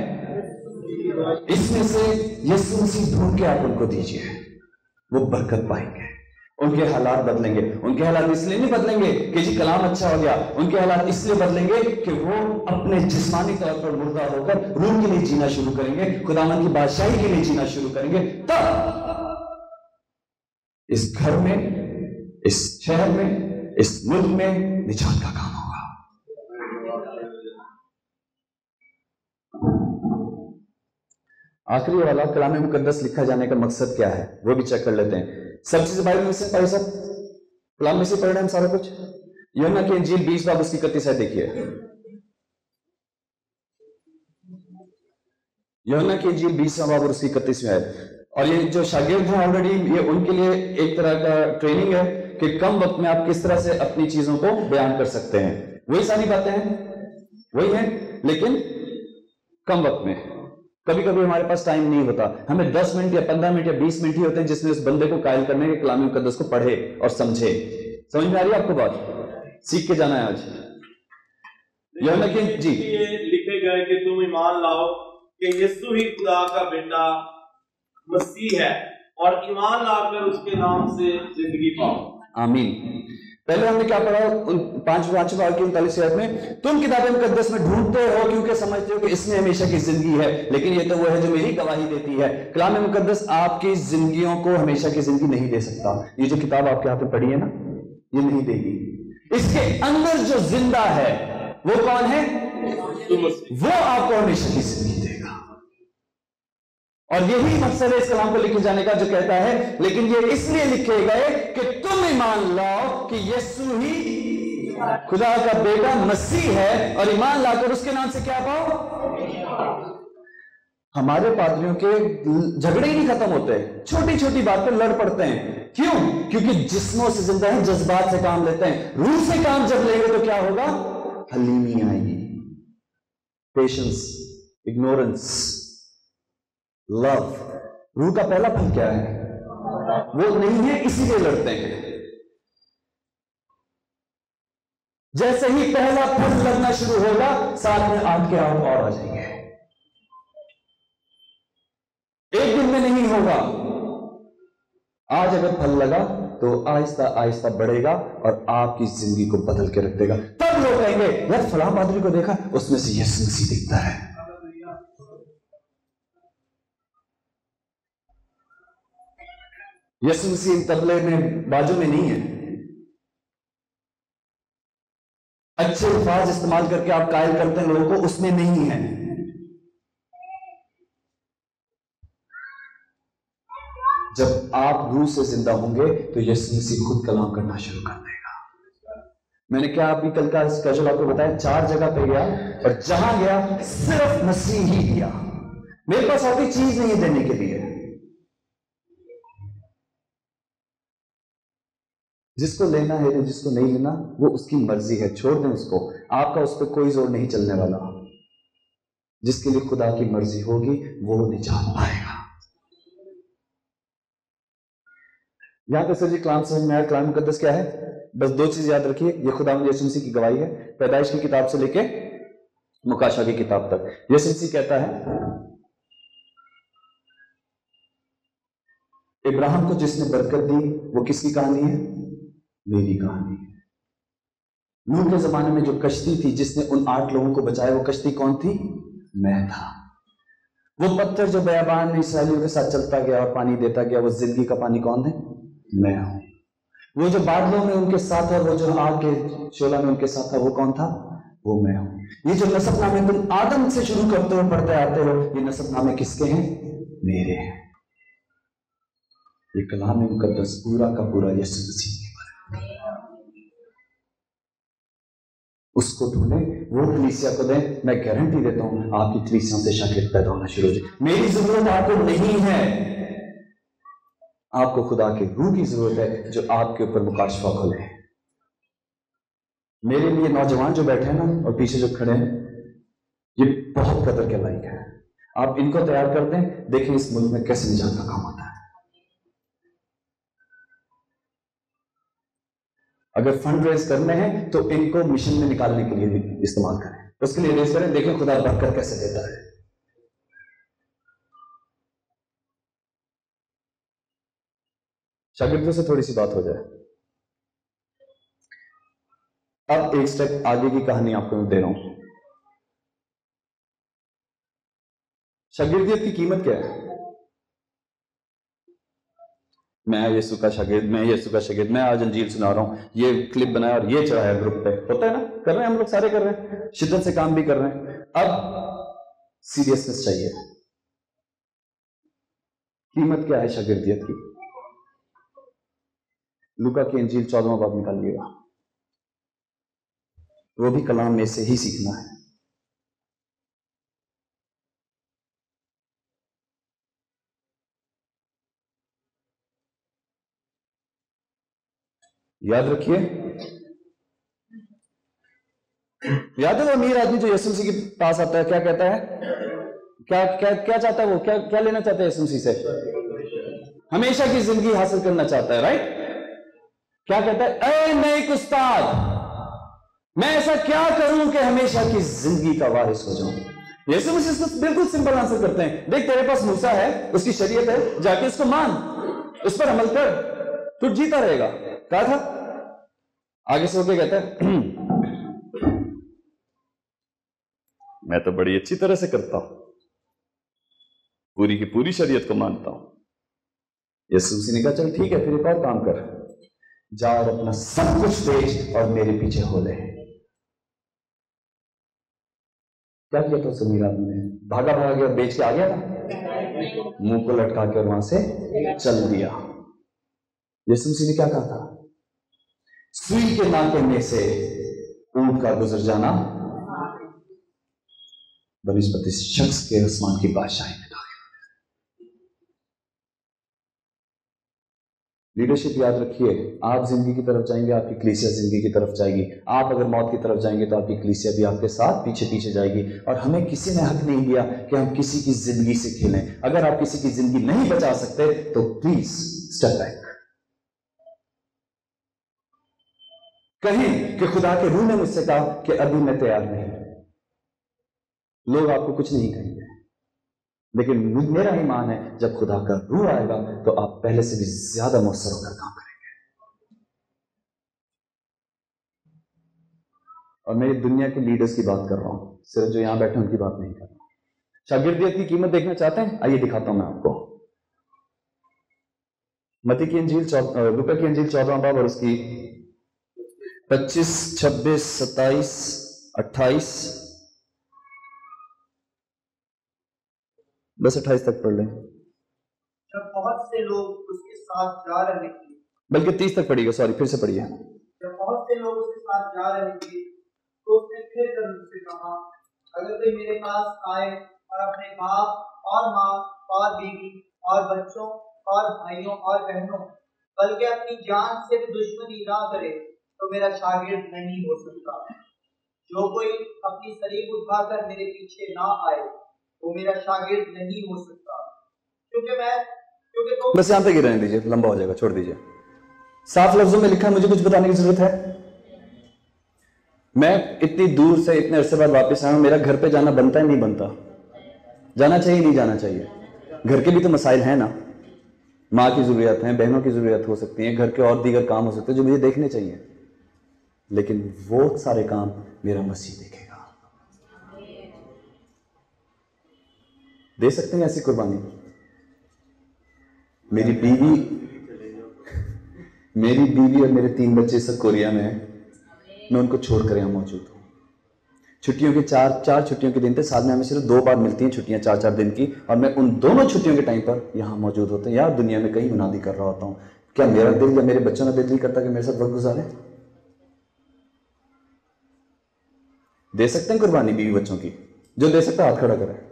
इसमें से यीशु मसीह ढूंढ के आप उनको दीजिए, वो बरकत पाएंगे। उनके हालात बदलेंगे। उनके हालात इसलिए नहीं बदलेंगे कि जी कलाम अच्छा हो गया, उनके हालात इसलिए बदलेंगे कि वो अपने जिस्मानी तौर पर मुर्दा होकर रूह के लिए जीना शुरू करेंगे, खुदावंद की बादशाही के लिए जीना शुरू करेंगे। तब इस घर में, इस शहर में, इस मुल्क में निजात का काम होगा। आखिरी वाला कलाम मुकद्दस लिखा जाने का मकसद क्या है वो भी चेक कर लेते हैं। सब चीजें बाइबल में से पढ़े, सब कलाम में से पढ़ रहे हैं हम सारा कुछ। यूहन्ना की इंजील 20 बाब उसकी 31 देखिए। यूहन्ना की इंजील 20 बाब और उसकी 31 है। और ये जो शागिर्द हैं ऑलरेडी, ये उनके लिए एक तरह का ट्रेनिंग है कि कम वक्त में आप किस तरह से अपनी चीजों को बयान कर सकते हैं। वही सारी बातें हैं, वही है, लेकिन कम वक्त में। कभी कभी हमारे पास टाइम नहीं होता, हमें 10 मिनट या 15 मिनट या 20 मिनट ही होते हैं जिसमें उस बंदे को कायल करने के कलाम मुकद्दस को पढ़े और समझे। समझ में आ रही है आपको बात? सीख के जाना है आज। यूहन्ना की जी लिखे गए कि तुम ईमान लाओ कि यीशु ही खुदा का बेटा मसीह है और ईमान लाकर उसके नाम से जिंदगी पाओ। आमीन। पहले हमने क्या पढ़ा 5 बार की 39 आयत में, तुम किताब मुकद्दस में ढूंढते हो क्योंकि समझते हो कि इसमें हमेशा की जिंदगी है, लेकिन ये तो वो है जो मेरी गवाही देती है। कलाम मुकद्दस आपकी जिंदगियों को हमेशा की जिंदगी नहीं दे सकता। ये जो किताब आपके हाथ में पढ़ी है ना, ये नहीं देगी। इसके अंदर जो जिंदा है वो कौन है? वो आपको हमेशा की जिंदगी देगा। और यही मकसद है इस कलाम को लिखे जाने का, जो कहता है लेकिन ये इसलिए लिखे गए कि तुम ईमान लाओ कि यीशु ही खुदा का बेटा मसीह है, और ईमान लाकर उसके नाम से क्या पाओ। हमारे पादरियों के झगड़े ही नहीं खत्म होते, छोटी छोटी बात पर लड़ पड़ते हैं। क्यों? क्योंकि जिस्मों से जिंदा है, जज्बात से काम लेते हैं। रूह से काम जब लेंगे तो क्या होगा? हलीमी आएगी, पेशेंस, इग्नोरेंस, लव। रूह का पहला फल क्या है? वो नहीं है, इसीलिए लड़ते हैं। जैसे ही पहला फल लगना शुरू होगा, साथ में आग के आग और आ जाएंगे। एक दिन में नहीं होगा। आज अगर फल लगा तो आहिस्ता आहिस्ता बढ़ेगा और आपकी जिंदगी को बदल के रख देगा। तब लोग कहेंगे यार फलां पादरी को देखा, उसमें से यीशु मसीह दिखता है। यीशु मसीह तबले में बाजू में नहीं है। अच्छे अल्फाज इस्तेमाल करके आप कायल करते हैं लोगों को, उसमें नहीं है। जब आप रूह से जिंदा होंगे तो यीशु मसीह खुद कलाम करना शुरू कर देगा। मैंने क्या अभी कल का स्केड्यूल आपको बताया, 4 जगह पे गया और जहां गया सिर्फ मसीह ही दिया। मेरे पास और कोई चीज नहीं है देने के लिए। जिसको लेना है, जिसको नहीं लेना वो उसकी मर्जी है, छोड़ दें उसको। आपका उस पर कोई जोर नहीं चलने वाला। जिसके लिए खुदा की मर्जी होगी वो निजात पाएगा। यहां पे सर जी कलाम समझ में आया। कलाम मुकद्दस क्या है? बस 2 चीज याद रखिए, ये खुदा यीशु मसीह की गवाही है। पैदाइश की किताब से लेके मुकाशा की किताब तक यीशु मसीह कहता है, इब्राहिम को जिसने बरकत दी वो किसकी कहानी है? मेरी कहानी है। नूह के जमाने में जो कश्ती थी जिसने उन 8 लोगों को बचाया, वो कश्ती कौन थी? मैं था। वो पत्थर जो बयाबान में इसराइलियों के साथ चलता गया और पानी देता गया, वो जिंदगी का पानी कौन है? मैं हूं। वो जो बादलों में उनके साथ है, वो जो आग के शोला में उनके साथ था, वो कौन था? वो मैं हूं। ये जो नसबनामे तुम आदम से शुरू करते हो, पढ़ते आते हो, ये नसबनामे किसके हैं? मेरे हैं। ये कलाम मुकद्दस पूरा का पूरा यीशु मसीह के बारे में। उसको ढूंढे, वो कलीसिया को दें। मैं गारंटी देता हूं आपकी कलीसियों से शागिर्द पैदा होना शुरू हो जाए। मेरी जरूरत आपको नहीं है, आपको खुदा के रूह की जरूरत है जो आपके ऊपर मुकाशफा खोले। मेरे लिए नौजवान जो बैठे हैं ना और पीछे जो खड़े हैं, ये बहुत कदर के लायक है। आप इनको तैयार कर दें, देखें इस मुल्क में कैसे निजात का काम होता है। अगर फंड रेज करने हैं तो इनको मिशन में निकालने के लिए इस्तेमाल करें, उसके लिए रेज करें, देखें खुदा बरकत कैसे देता है। शागिर्दों से थोड़ी सी बात हो जाए। अब एक स्टेप आगे की कहानी आपको मैं दे रहा हूं। शागिर्दियत की कीमत क्या है? मैं यीशु का शागिर्द, मैं यीशु का शागिर्द, मैं आज अंजील सुना रहा हूं, ये क्लिप बनाया और ये चढ़ाया ग्रुप पे, होता है ना, कर रहे हैं हम लोग, सारे कर रहे हैं, शिद्दत से काम भी कर रहे हैं। अब सीरियसनेस चाहिए। कीमत क्या है शागिर्दियत की? लूका की अंजील 14वां बाब निकालिएगा, वो भी कलाम में से ही सीखना है। याद रखिए, याद है वो अमीर आदमी जो यीशु मसीह के पास आता है, क्या कहता है, क्या क्या क्या चाहता है वो, क्या क्या लेना चाहता है यीशु मसीह से? हमेशा की जिंदगी हासिल करना चाहता है, राइट? क्या कहता है? ऐ नेक उस्ताद, मैं ऐसा क्या करूं कि हमेशा की जिंदगी का वारिस हो जाऊं? यीशु मसीह इसको बिल्कुल सिंपल आंसर करते हैं, देख तेरे पास मूसा है, उसकी शरीयत है, जाके उसको मान, उस पर अमल कर, तू जीता रहेगा। कहा था, आगे से होके कहता है मैं तो बड़ी अच्छी तरह से करता हूं, पूरी की पूरी शरीयत को मानता हूं। यीशु मसीह ने कहा चल ठीक है, फिर एक और काम कर, जा और अपना सब कुछ बेच और मेरे पीछे हो ले। क्या किया था उस अमीर आदमी ने? भागा भागा गया, बेच के आ गया था, मुंह को लटका के और वहां से चल दिया। यीशु मसीह ने क्या कहा था? सुई के नाके में से ऊंट का गुजर जाना बनिस्बत इस शख्स के आसमान की बादशाही में दाखिल। लीडरशिप याद रखिए, आप जिंदगी की तरफ जाएंगे, आपकी कलीसिया जिंदगी की तरफ जाएगी। आप अगर मौत की तरफ जाएंगे तो आपकी कलीसिया भी आपके साथ पीछे पीछे जाएगी। और हमें किसी ने हक नहीं दिया कि हम किसी की जिंदगी से खेलें। अगर आप किसी की जिंदगी नहीं बचा सकते तो प्लीज स्टेप बैक। कहें कि खुदा के रूह ने मुझसे कहा कि अभी मैं तैयार नहीं। लोग आपको कुछ नहीं कहेंगे, लेकिन मेरा ईमान है जब खुदा का रूह आएगा तो आप पहले से भी ज्यादा मौसर होकर काम करेंगे। और मैं दुनिया के लीडर्स की बात कर रहा हूं, सिर्फ जो यहां बैठे उनकी बात नहीं कर रहा हूं। शागिर्दियत की कीमत देखना चाहते हैं? आइए दिखाता हूं मैं आपको। मत्ती की अंजील, लूका की अंजील 14वां बाब और उसकी 25, 26, 27, 28, बस 28 तक पढ़ लें। जब बहुत से लोग उसके साथ जा रहे थे, बल्कि 30 तक पढ़िएगा, सॉरी, फिर से पढ़िए। जब बहुत से लोग उसके साथ जा रहे थे तो उसने फिर कर उनसे कहा, अगर कोई मेरे पास आए और अपने बाप और माँ और बीवी और बच्चों और भाइयों और बहनों, बल्कि अपनी जान से भी दुश्मनी ना करे तो मेरा शागिर्द नहीं हो सकता। जो कोई अपनी सलीब उठाकर मेरे पीछे ना आए वो मेरा शागिर्द नहीं हो सकता। क्योंकि तो बस यहां तक ही रहने दीजिए, लंबा हो जाएगा, छोड़ दीजिए। साफ लफ्जों में लिखा, मुझे कुछ बताने की जरूरत है? मैं इतनी दूर से इतने अरसे बाद वापस आया हूं, मेरा घर पे जाना बनता है नहीं बनता? जाना चाहिए नहीं जाना चाहिए? घर के भी तो मसाइल हैं ना, माँ की जरूरत है, बहनों की जरूरत हो सकती है, घर के और दीगर काम हो सकते हैं जो मुझे देखने चाहिए, लेकिन वो सारे काम मेरा मसीह देखेगा। दे सकते हैं ऐसी कुर्बानी? मेरी बीवी और मेरे 3 बच्चे सब कोरिया में हैं, मैं उनको छोड़कर यहाँ मौजूद हूँ। छुट्टियों के चार छुट्टियों के दिन थे, साल में हमें सिर्फ 2 बार मिलती हैं छुट्टियां, 4-4 दिन की, और मैं उन दोनों छुट्टियों के टाइम पर यहाँ मौजूद होता हूँ या दुनिया में कहीं मुनादी कर रहा होता हूँ। क्या मेरा दिल या मेरे बच्चों का दिल नहीं करता कि मेरे साथ वक्त गुजारे? दे सकते हैं कुर्बानी बीवी बच्चों की? जो दे सकता है हाथ खड़ा करें।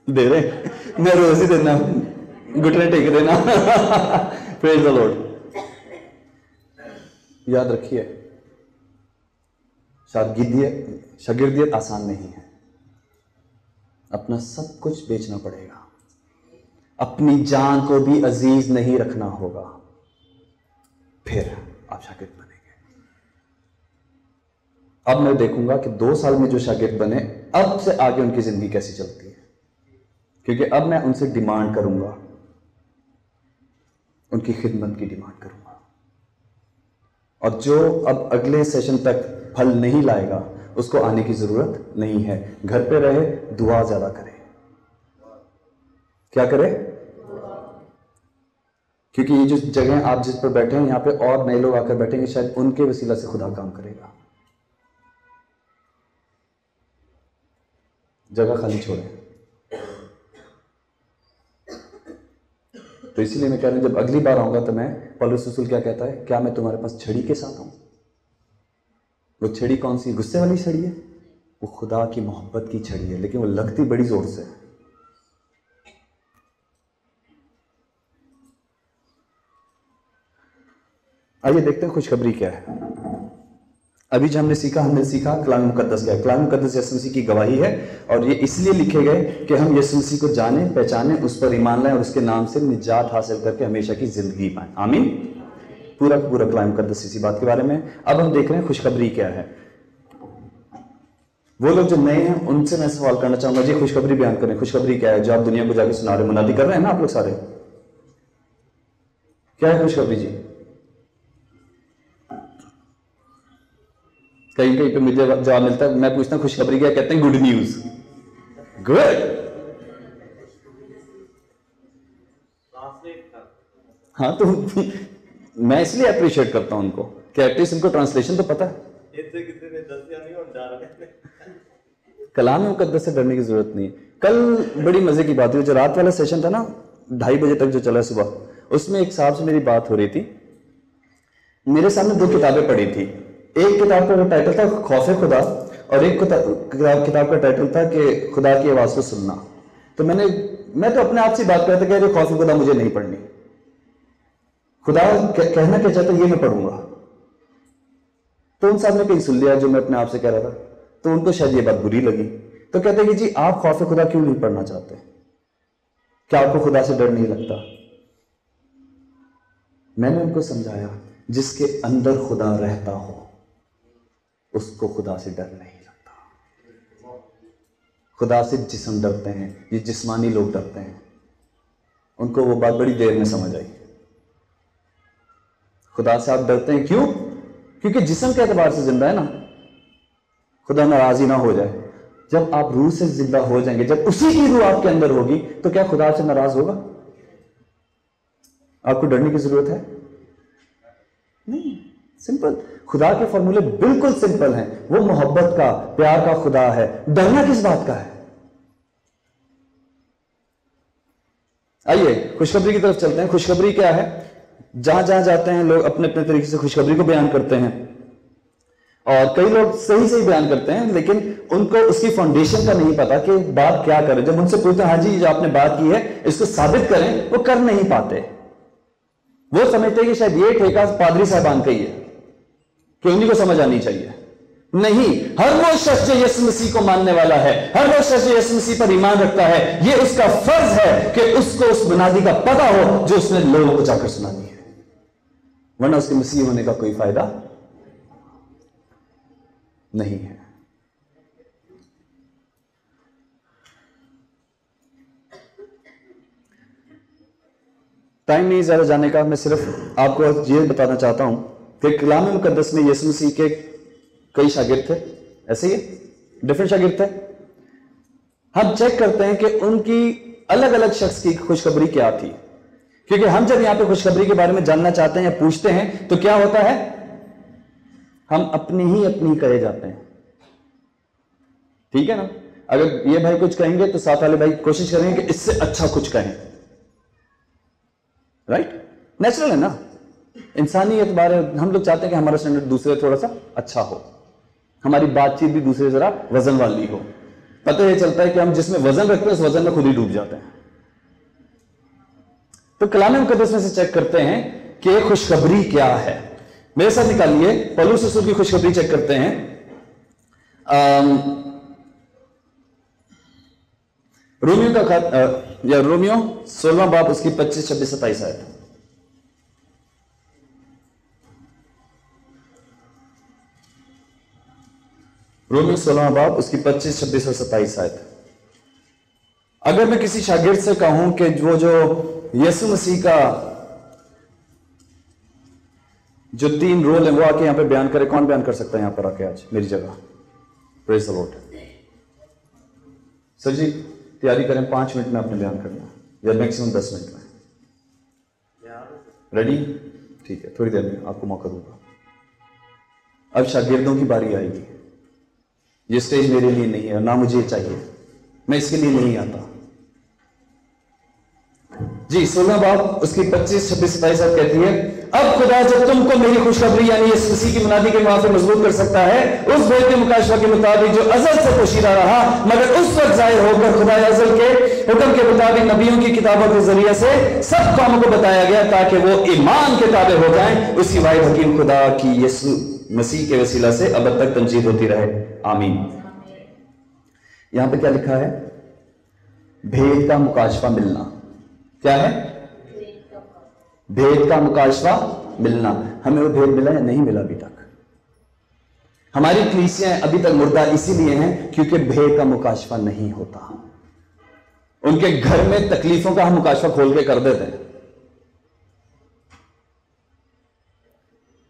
दे रहे, मैं रोज ही देना, घुटने टेक देना। Praise the Lord. याद रखिए, शागिर्दियत आसान नहीं है। अपना सब कुछ बेचना पड़ेगा, अपनी जान को भी अजीज नहीं रखना होगा, फिर आप शागिर्द बनेंगे। अब मैं देखूंगा कि 2 साल में जो शागिर्द बने, अब से आगे उनकी जिंदगी कैसी चलती है, क्योंकि अब मैं उनसे डिमांड करूंगा, उनकी खिदमत की डिमांड करूंगा। और जो अब अगले सेशन तक फल नहीं लाएगा, उसको आने की जरूरत नहीं है। घर पे रहे, दुआ ज्यादा करे। क्या करे? क्योंकि ये जो जगह आप जिस पर बैठे हैं, यहां पे और नए लोग आकर बैठेंगे, शायद उनके वसीला से खुदा काम करेगा। जगह खाली छोड़े। तो इसीलिए मैं कह रहा हूं, जब अगली बार आऊंगा तो मैं, पौलुस रसूल क्या कहता है, क्या मैं तुम्हारे पास छड़ी के साथ आऊं? वो छड़ी कौन सी? गुस्से वाली छड़ी है? वो खुदा की मोहब्बत की छड़ी है, लेकिन वो लगती बड़ी जोर से है। आइए देखते हैं खुशखबरी क्या है। अभी जो हमने सीखा कलाम मुकद्दस क्या है। कलाम मुकद्दस यीशु मसीह की गवाही है, और ये इसलिए लिखे गए कि हम यीशु मसीह को जाने, पहचाने, उस पर ईमान लाएं और उसके नाम से निजात हासिल करके हमेशा की जिंदगी पाएं। आमीन। पूरा कलाम मुकद्दस इसी बात के बारे में। अब हम देख रहे हैं खुशखबरी क्या है। वो लोग जो नए हैं उनसे मैं सवाल करना चाहूंगा, जी खुशखबरी बयान करें। खुशखबरी क्या है जो आप दुनिया को जाकर सुना रहे, मुनादी कर रहे हैं ना आप लोग सारे? क्या है खुशखबरी जी? कहीं कहीं पे मुझे जवाब मिलता है, मैं पूछता हूं खुशखबरी क्या, कहते हैं गुड न्यूज। गुड। हाँ, तो मैं इसलिए अप्रिशिएट करता हूं उनको कि एटलीस्ट उनको ट्रांसलेशन तो पता है। कलाम मुकद्दस से डरने की जरूरत नहीं है। कल बड़ी मजे की बात हुई, जो रात वाला सेशन था ना 2:30 बजे तक जो चला सुबह, उसमें एक साहब से मेरी बात हो रही थी। मेरे सामने 2 किताबें पड़ी थी। एक किताब का टाइटल था खौफ खुदा, और एक किताब का टाइटल था कि खुदा की आवाज को सुनना। तो मैं तो अपने आप से बात करता कि खौफ खुदा मुझे नहीं पढ़नी, खुदा कहना क्या चाहता ये मैं पढ़ूंगा। तो उन साहब ने कहीं सुन लिया जो मैं अपने आप से कह रहा था, तो उनको शायद ये बात बुरी लगी। तो कहते कि जी आप खौफ खुदा क्यों नहीं पढ़ना चाहते, क्या आपको खुदा से डर नहीं लगता? मैंने उनको समझाया, जिसके अंदर खुदा रहता हो उसको खुदा से डर नहीं लगता। खुदा से जिस्म डरते हैं, ये जिस्मानी लोग डरते हैं। उनको वो बात बड़ी देर में समझ आई। खुदा से आप डरते हैं क्यों? क्योंकि जिस्म के एतबार से जिंदा है ना। खुदा नाराज ही ना हो जाए। जब आप रूह से जिंदा हो जाएंगे, जब उसी की रूह आपके अंदर होगी, तो क्या खुदा से नाराज होगा? आपको डरने की जरूरत है नहीं। सिंपल, खुदा के फॉर्मूले बिल्कुल सिंपल हैं। वो मोहब्बत का, प्यार का खुदा है। डरना किस बात का है? आइए खुशखबरी की तरफ चलते हैं। खुशखबरी क्या है? जहां जहां जाते हैं लोग अपने अपने तरीके से खुशखबरी को बयान करते हैं, और कई लोग सही सही बयान करते हैं, लेकिन उनको उसकी फाउंडेशन का नहीं पता कि बात क्या करें। जब उनसे पूछते हैं हाँ जी जो आपने बात की है इसको साबित करें, वो कर नहीं पाते। वो समझते हैं कि शायद ये ठेका पादरी साहबान का ही है, कि उन्हीं को समझ आनी चाहिए। नहीं, हर वो शख्स जो यीशु मसीह को मानने वाला है, हर वो शख्स जो यीशु मसीह पर ईमान रखता है, ये उसका फर्ज है कि उसको उस बुनियादी का पता हो जो उसने लोगों को जाकर सुनानी है, वरना उसके मसीह होने का कोई फायदा नहीं है। टाइम नहीं ज्यादा जाने का, मैं सिर्फ आपको ये बताना चाहता हूं कि कलाम मुकद्दस में यीशु मसीह के कई शागिर्द थे, ऐसे ही डिफरेंट शागिर्द थे। हम चेक करते हैं कि उनकी अलग अलग शख्स की खुशखबरी क्या थी, क्योंकि हम जब यहां पे खुशखबरी के बारे में जानना चाहते हैं या पूछते हैं तो क्या होता है, हम अपनी कहे जाते हैं। ठीक है ना? अगर ये भाई कुछ कहेंगे तो साथ वाले भाई कोशिश करेंगे कि इससे अच्छा कुछ कहें। राइट? नेचुरल है ना, इंसानी एतबार है। हम लोग चाहते हैं कि हमारा स्टैंडर्ड दूसरे थोड़ा सा अच्छा हो, हमारी बातचीत भी दूसरे जरा वजन वाली हो। पता यह चलता है कि हम जिसमें वजन रखते हैं उस वजन में खुद ही डूब जाते हैं। तो कलाम मुकद्दस में से चेक करते हैं कि खुशखबरी क्या है। मेरे साथ निकालिए, पौलुस रसूल की खुशखबरी चेक करते हैं। रोमियो का खत या रोमियो 16 बाब उसकी 25, 26, 27 आयत। रोमियो 16 बाब उसकी 25, 26 और 27 आयत। अगर मैं किसी शागिर्द से कहूं कि वो जो यीशु मसीह का जो 3 रोल है वो आके यहां पे बयान करे, कौन बयान कर सकता है यहां पर आके आज मेरी जगह? Praise the Lord. सर जी तैयारी करें, 5 मिनट में आपने बयान करना या मैक्सिमम 10 मिनट में। रेडी? ठीक है, थोड़ी देर में आपको मौका दूंगा। अब शागिर्दों की बारी आएगी। ये स्टेज मेरे लिए नहीं है और ना मुझे चाहिए, मैं इसके लिए नहीं आता। जी 16 बाब उसकी 25, 26, 27 कहती है, अब खुदा जब तुमको मेरी खुशखबरी यानी यीशु मसीह की मुनादी के मुआफिक मजबूत कर सकता है, उस भेद के मुकाशफा के मुताबिक जो अज़ल से पोशीदा रहा मगर उस वक्त जाहिर होकर खुदा अज़ल के हुक्म के मुताबिक नबियों की किताबों के जरिए से सब कामों को बताया गया ताकि वो ईमान के ताबे हो जाएं, उसी वाहिद हकीम खुदा की यीशु मसीह के वसीला से अब तक तंजीद होती रहे, आमीन। यहां पे क्या लिखा है? भेद का मुकाशफा मिलना। क्या है? भेद का मुकाशफा मिलना। हमें वो भेद मिला या नहीं मिला अभी तक? हमारी कलीसियां अभी तक मुर्दा इसीलिए हैं क्योंकि भेद का मुकाशफा नहीं होता। उनके घर में तकलीफों का हम मुकाशफा खोल के कर देते हैं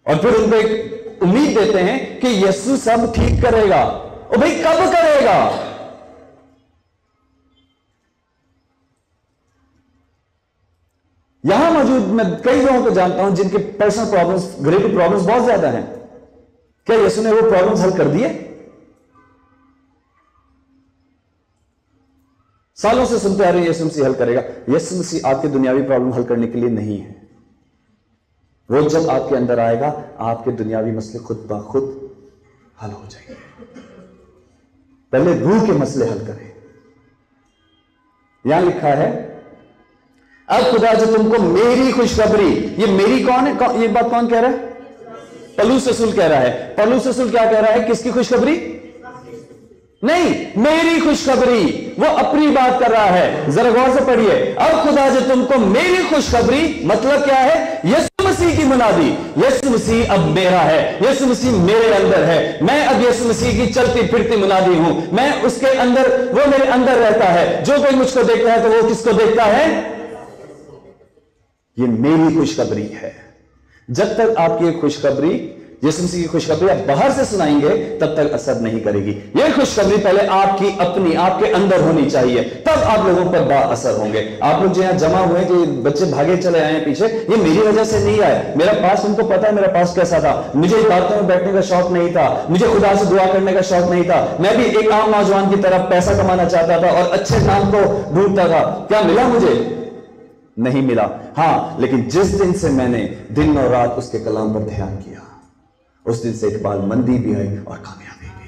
और फिर उनको एक उम्मीद देते हैं कि यीशु सब ठीक करेगा। और भाई कब करेगा? यहां मौजूद मैं कई लोगों को जानता हूं जिनके पर्सनल प्रॉब्लम्स, घरेलू प्रॉब्लम्स बहुत ज्यादा हैं। क्या यीशु ने वो प्रॉब्लम्स हल कर दिए? सालों से सुनते आ रहे हैं यीशु मसीह हल करेगा। यीशु मसीह आपके दुनियावी प्रॉब्लम हल करने के लिए नहीं है। वो जब आपके अंदर आएगा आपके दुनियावी मसले खुद ब खुद हल हो जाएंगे। पहले रूह के मसले हल करें। यहां लिखा है, अब खुदा जो तुमको मेरी खुशखबरी, ये मेरी कौन है? ये बात कौन कह रहा है? पौलुस रसूल कह रहा है। पौलुस रसूल क्या कह रहा है? किसकी खुशखबरी? नहीं, मेरी खुशखबरी। वो अपनी बात कर रहा है। जरा गौर से पढ़िए। अब खुदा जो तुमको मेरी खुशखबरी, मतलब क्या है? यीशु मसीह की मुनादी। यीशु मसीह अब मेरा है, यीशु मसीह मेरे अंदर है। मैं अब यीशु मसीह की चलती फिरती मुनादी हूं। मैं उसके अंदर, वो मेरे अंदर रहता है। जो कोई मुझको देखता है तो वो किसको देखता है? ये मेरी खुशखबरी है। जब तक आपकी खुशखबरी, यीशु मसीह की खुशखबरी आप बाहर से सुनाएंगे तब तक असर नहीं करेगी। यह खुशखबरी पहले आपकी अपनी, आपके अंदर होनी चाहिए, तब आप लोगों पर बा असर होंगे। आप लोग जो यहां जमा हुए, जो बच्चे भागे चले आए हैं पीछे, ये मेरी वजह से नहीं आए। मेरा पास, उनको पता है मेरा पास कैसा था। मुझे इबादतों में बैठने का शौक नहीं था, मुझे खुदा से दुआ करने का शौक नहीं था। मैं भी एक आम नौजवान की तरफ पैसा कमाना चाहता था और अच्छे नाम को ढूंढता था। क्या मिला मुझे? नहीं मिला। हां, लेकिन जिस दिन से मैंने दिन और रात उसके कलाम पर ध्यान किया, उस दिन से इकबाल मंदी भी आई और कामयाबी भी।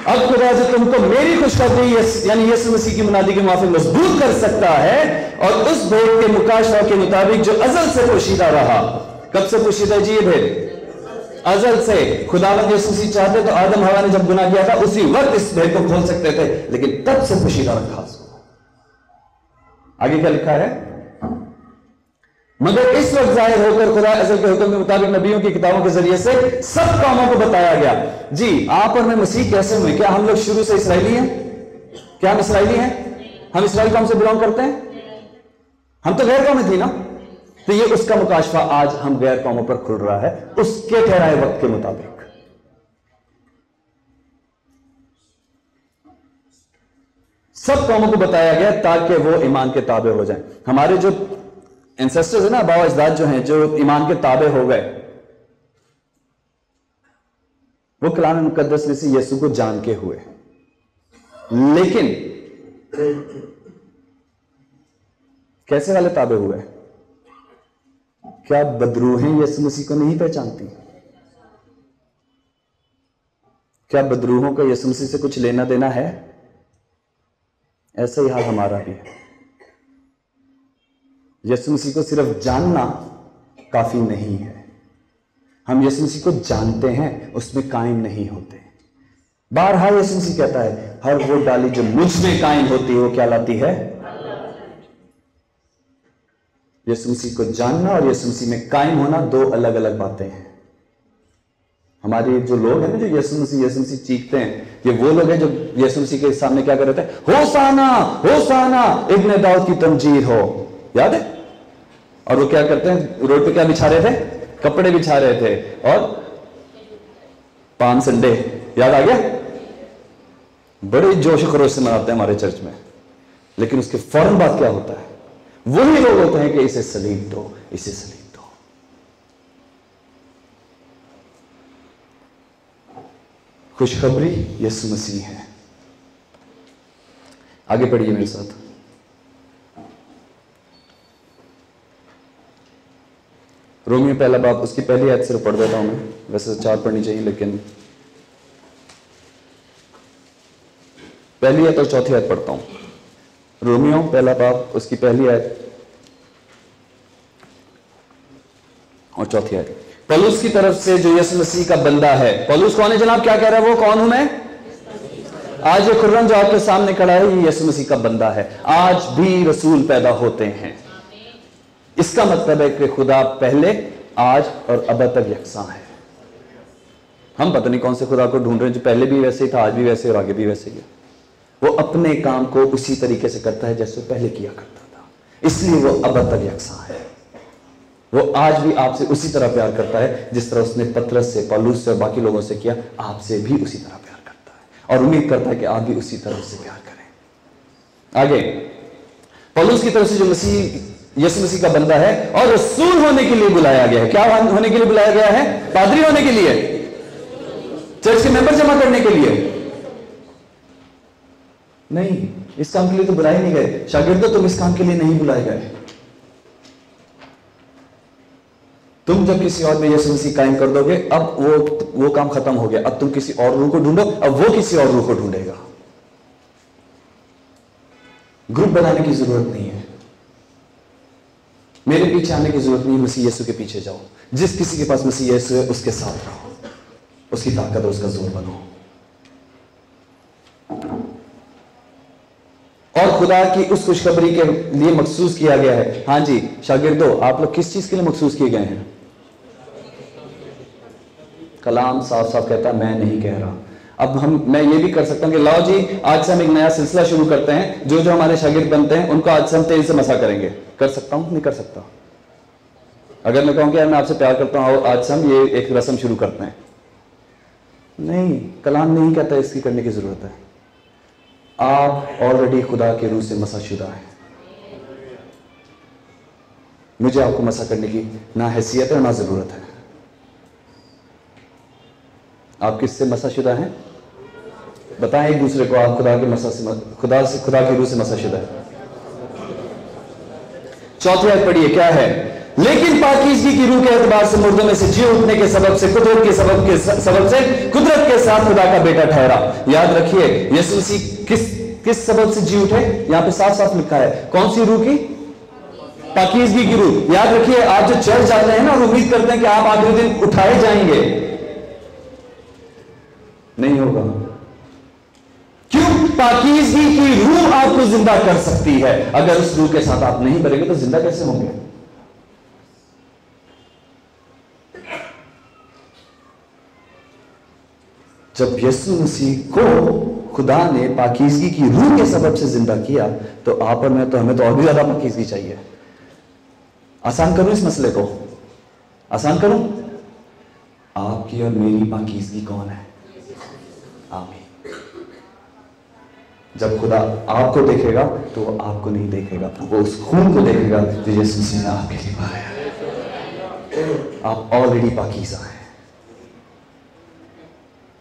अब खुदा जो तुमको मेरी खुशखबरी यानी यीशु मसीह की मुनादी के मुआफिक मजबूत कर सकता है और उस भेद के मुकाशफा के मुताबिक जो अज़ल से पोशीदा रहा। कब से पोशीदा जी ये भेद? अज़ल से। खुदावंद यीशु मसीह चाहते तो आदम हवा ने जब गुनाह किया था उसी वक्त इस भेद को खोल सकते थे, लेकिन तब से पोशीदा रखा उसको। आगे क्या लिखा है? मगर इस वक्त जाहिर होकर खुदा अज़ल के हुक्म के मुताबिक नबियों की किताबों के जरिए से सब कामों को बताया गया। जी, आप और मैं मसीह कैसे हुए? क्या हम लोग शुरू से इसराइली हैं? क्या हम इसराइली हैं? हम इसराइल कौम से बिलोंग करते हैं? हम तो गैर कौमें थी ना। तो ये उसका मुकाशफा आज हम गैर कौमों पर खुल रहा है, उसके ठहराए वक्त के मुताबिक। सब कौमों को बताया गया ताकि वो ईमान के ताबे हो जाएं। हमारे जो एंसेस्टर्स है ना, आबा अजदाद जो हैं, जो ईमान के ताबे हो गए, वो कलाम मुकद्दस में से यीशु को जान के हुए। लेकिन कैसे वाले ताबे हुए? क्या बदरूहें यीशु मसीह को नहीं पहचानती? क्या बदरूहों को यीशु मसीह से कुछ लेना देना है? ऐसा ही हाल हमारा भी है। यीशु मसीह को सिर्फ जानना काफी नहीं है। हम यीशु मसीह को जानते हैं, उसमें कायम नहीं होते। बारहा यीशु मसीह कहता है, हर वो डाली जो मुझ में कायम होती है वो क्या लाती है? यीशु मसीह को जानना और यीशु मसीह में कायम होना दो अलग अलग बातें हैं। हमारे जो लोग हैं ना, जो यीशु मसीह चीखते हैं, ये वो लोग हैं जो यीशु मसीह के सामने क्या कर रहे थे? होसाना होसाना इब्ने दाऊद की तमजीद हो। याद है? और वो क्या करते हैं? रोड पे क्या बिछा रहे थे? कपड़े बिछा रहे थे और पान संडे, याद आ गया? बड़े जोश खरोश से मनाते हैं हमारे चर्च में, लेकिन उसके फौरन बाद क्या होता है? वही लोग होते हैं कि इसे सलीब दो, इसे सलीब दो। खुशखबरी यीशु मसीह है। आगे पढ़िए मेरे साथ। रोमियो पहला बाब, उसकी पहली आयत सिर्फ पढ़ देता हूं मैं, वैसे 4 पढ़नी चाहिए, लेकिन पहली आयत और चौथी आयत पढ़ता हूं। रोमियो पहला बाब, उसकी पहली आयत और चौथी आयत। पौलुस की तरफ से जो यीशु मसीह का बंदा है। पौलुस कौन है जनाब? क्या कह रहा है वो? कौन हूं मैं? आज ये खुर्रम जो आपके सामने खड़ा है, ये यीशु मसीह का बंदा है। आज भी रसूल पैदा होते हैं। इसका मतलब है कि खुदा पहले, आज और अब तक यकसां है। हम पता नहीं कौन से खुदा को ढूंढ रहे हैं जो पहले भी वैसे ही था, आज भी वैसे और आगे भी वैसे ही है। वो अपने काम को उसी तरीके से करता है जैसे पहले किया करता था, इसलिए वो अब तक यकसां है। वो आज भी आपसे उसी तरह प्यार करता है जिस तरह उसने पतरस से, पौलुस से और बाकी लोगों से किया, आपसे भी उसी तरह प्यार करता है और उम्मीद करता है कि आप भी उसी तरह से प्यार करें। आगे पौलुस की तरफ से जो यीशु मसीह का बंदा है और रसूल होने के लिए बुलाया गया है। क्या होने के लिए बुलाया गया है? पादरी होने के लिए, चर्च के मेंबर जमा करने के लिए नहीं। इस काम के लिए तो बुलाए नहीं गए। शागिर्दों, तुम इस काम के लिए नहीं बुलाए गए। तुम जब किसी और में यीशु मसीह कायम कर दोगे, अब वो काम खत्म हो गया। अब तुम किसी और रूह को ढूंढो, अब वो किसी और रूह को ढूंढेगा। ग्रुप बनाने की जरूरत नहीं है, मेरे पीछे आने की जरूरत नहीं। मसीह यीशु के पीछे जाओ। जिस किसी के पास मसीह यीशु है उसके साथ रहो, उसकी ताकत और उसका जोर बनो। और खुदा की उस खुशखबरी के लिए मखसूस किया गया है। हाँ जी शागिर्दों, आप लोग किस चीज के लिए मखसूस किए गए हैं? कलाम साफ साफ कहता है, मैं नहीं कह रहा। अब मैं ये भी कर सकता हूं कि लाओ जी, आज से हम एक नया सिलसिला शुरू करते हैं। जो जो हमारे शागिर्द बनते हैं उनको आज से हम तेल से मसा करेंगे। कर सकता हूं? नहीं कर सकता। अगर मैं कहूं कि यार मैं आपसे प्यार करता हूं, आज से हम ये एक रस्म शुरू करते हैं, नहीं, कलाम नहीं कहता इसकी करने की जरूरत है। आप ऑलरेडी खुदा के रूह से मसाशुदा हैं। मुझे आपको मसा करने की ना हैसियत है ना जरूरत है। आप किससे मसाशुदा हैं? बताएं एक दूसरे को, आप खुदा के मसा से, खुदा की रूह से मसाशुदा है। चौथी आयत पढ़िए, क्या है? लेकिन पाकीज़गी की रूह के एतबार से मुर्दों में से जी उठने के सबब से, कुदरत के सबब से कुदरत के साथ खुदा का बेटा ठहरा। याद रखिए, यीशु मसीह किस सबब से जी उठे? यहां पे साफ साफ लिखा है। कौन सी रूह की? पाकीज़गी की रूह। याद रखिए, आप जो चर्च जाते हैं ना और उम्मीद करते हैं कि आप आखिरी दिन उठाए जाएंगे, नहीं होगा। क्यों? पाकीज़गी की रूह आपको जिंदा कर सकती है। अगर उस रूह के साथ आप नहीं भरेंगे तो जिंदा कैसे होंगे? जब यीशु मसीह को खुदा ने पाकीज़गी की रूह के सबब से जिंदा किया, तो आप और मैं, तो हमें तो और भी ज्यादा पाकीज़गी चाहिए। आसान करूं इस मसले को? आसान करूं? आपकी और मेरी पाकीज़गी कौन है? आमीन। जब खुदा आपको देखेगा तो वो आपको नहीं देखेगा, वो उस खून को देखेगा जो यीशु मसीह ने आपके लिए बहाया है। आप ऑलरेडी पाकीज़ा हैं।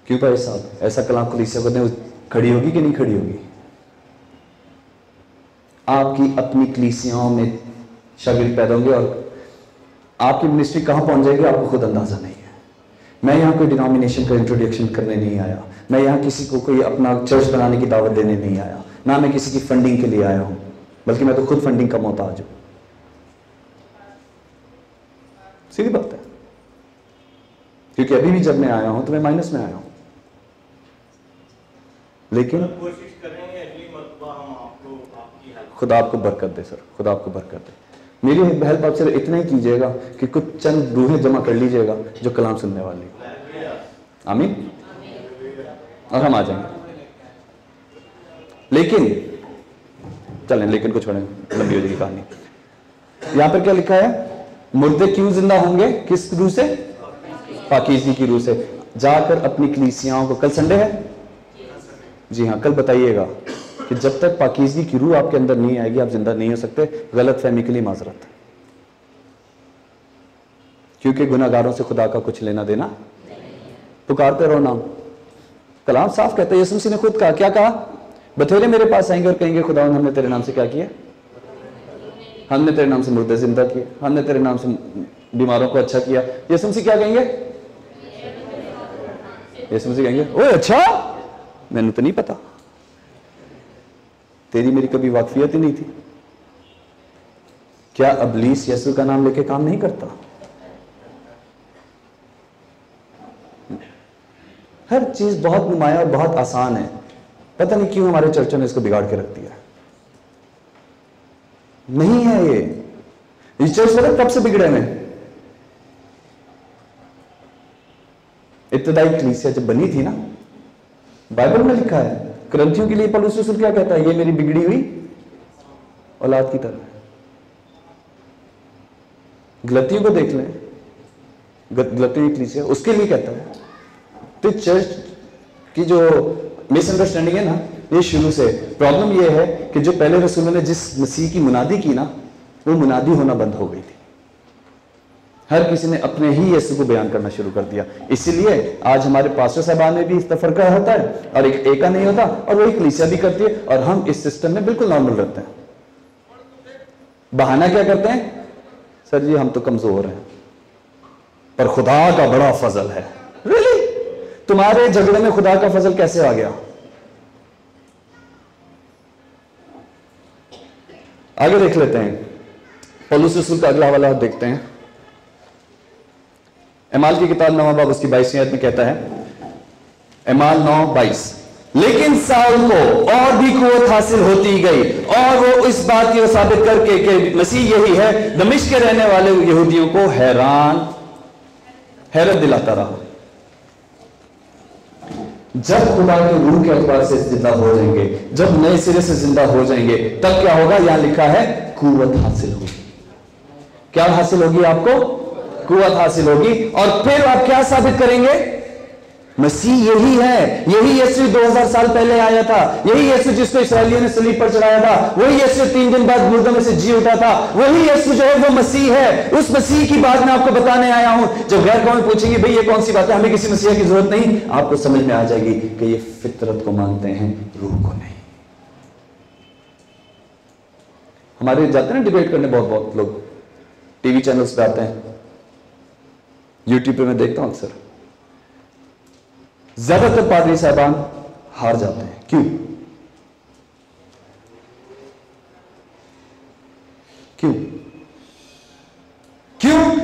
क्यों भाई साहब? ऐसा कलाम कलीसिया को खड़ी होगी कि नहीं खड़ी होगी? आपकी अपनी कलीसियाओं में शागिर्द पैदा होंगे और आपकी मिनिस्ट्री कहां पहुंच जाएगी आपको खुद अंदाजा नहीं है। मैं यहाँ कोई डिनोमिनेशन का इंट्रोडक्शन करने नहीं आया, मैं यहाँ किसी को कोई अपना चर्च बनाने की दावत देने नहीं आया, ना मैं किसी की फंडिंग के लिए आया हूँ, बल्कि मैं तो खुद फंडिंग का मोहताज हूँ। सीधी बात है, क्योंकि अभी भी जब मैं आया हूं तो मैं माइनस में आया हूं, लेकिन कोशिश करेंगे अगली मर्तबा हम आपको आपकी हेल्प। खुदा आपको बरकत दे सर, खुदा आपको बरकत दे। मेरी हेल्प आप सिर्फ इतना ही कीजिएगा कि कुछ चंद रूहें जमा कर लीजिएगा जो कलाम सुनने वाली। आमीन। और हम आ जाएंगे। लेकिन चलें, लेकिन को छोड़ें, लंबी हो जाएगी कहानी। यहां पर क्या लिखा है? मुर्दे क्यों जिंदा होंगे? किस रूह से? पाकीज़गी की रूह से। जाकर अपनी कलीसियाओं को, कल संडे है जी हाँ, कल बताइएगा कि जब तक पाकीज़गी की रूह आपके अंदर नहीं आएगी आप जिंदा नहीं हो सकते। गलत फहमी के लिए माजरत, क्योंकि गुनाहगारों से खुदा का कुछ लेना देना। पुकारते रहो नाम। कलाम साफ कहता है, यीशु मसीह ने खुद कहा, क्या कहा? बथेरे मेरे पास आएंगे और कहेंगे खुदा हमने तेरे नाम से क्या किया? हमने तेरे नाम से मुर्दे जिंदा किए, हमने तेरे नाम से बीमारों को अच्छा किया। यीशु मसीह क्या कहेंगे? यीशु मसीह कहेंगे, ओए अच्छा, मैंने तो नहीं पता, तेरी मेरी कभी वाकफियत ही नहीं थी। क्या अबलीस यीशु का नाम लेके काम नहीं करता? हर चीज बहुत नुमाया और बहुत आसान है। पता नहीं क्यों हमारे चर्चों ने इसको बिगाड़ के रख दिया। नहीं है ये चर्च वाले कब से बिगड़े हैं? इब्तिदाई कलीसिया जब बनी थी ना, बाइबल में लिखा है, कुरिन्थियों के लिए पौलुस रसूल क्या कहता है? ये मेरी बिगड़ी हुई औलाद की तरह है। गलतियों को देख लें, गलतियों की कलीसिया उसके लिए कहता है। तो चर्च की जो मिसअंडरस्टैंडिंग है ना, ये शुरू से प्रॉब्लम ये है कि जो पहले रसूलों ने जिस मसीह की मुनादी की ना, वो मुनादी होना बंद हो गई थी। हर किसी ने अपने ही यीशु को बयान करना शुरू कर दिया। इसीलिए आज हमारे पास्टर साहबान में भी इस तफरका होता है और एक एका नहीं होता, और वही कलीसिया भी करती है, और हम इस सिस्टम में बिल्कुल नॉर्मल रहते हैं। बहाना क्या करते हैं? सर जी हम तो कमजोर हैं, पर खुदा का बड़ा फजल है। रियली? तुम्हारे झगड़े में खुदा का फजल कैसे आ गया? आगे देख लेते हैं, पौलुस रसूल का अगला वाला देखते हैं। एमाल की किताब 9 बाब उसकी 22वीं आयत में कहता है, एमाल 9:22, लेकिन साउल को और भी कुव्वत हासिल होती गई और वो इस बात की साबित करके कि मसीह यही है, दमिश्क के रहने वाले यहूदियों को हैरत दिलाता रहा। जब खुदा के रूह के अतबार से जिंदा हो जाएंगे, जब नए सिरे से जिंदा हो जाएंगे, तब क्या होगा? यहां लिखा है कुव्वत हासिल होगी। क्या हासिल होगी? आपको कुव्वत हासिल होगी। और फिर आप क्या साबित करेंगे? मसीह यही है, यही यीशु 2000 साल पहले आया था, यही यीशु जिसको इस्राएलियों ने सलीब पर चढ़ाया था, वही यीशु 3 दिन बाद मुर्दों में से जी उठा था, वही यीशु जो है वो मसीह है। उस मसीह की बात मैं आपको बताने आया हूं। जब गैर कौम पूछेंगे भाई ये कौन सी बात है, हमें किसी मसीह की जरूरत नहीं, आपको समझ में आ जाएगी कि ये फितरत को मानते हैं, रूह को नहीं। हमारे जाते हैं डिबेट करने बहुत लोग, टीवी चैनल्स पे आते हैं, यूट्यूब पे मैं देखता हूं अक्सर। ज्यादातर पादरी साहबान हार जाते हैं। क्यों?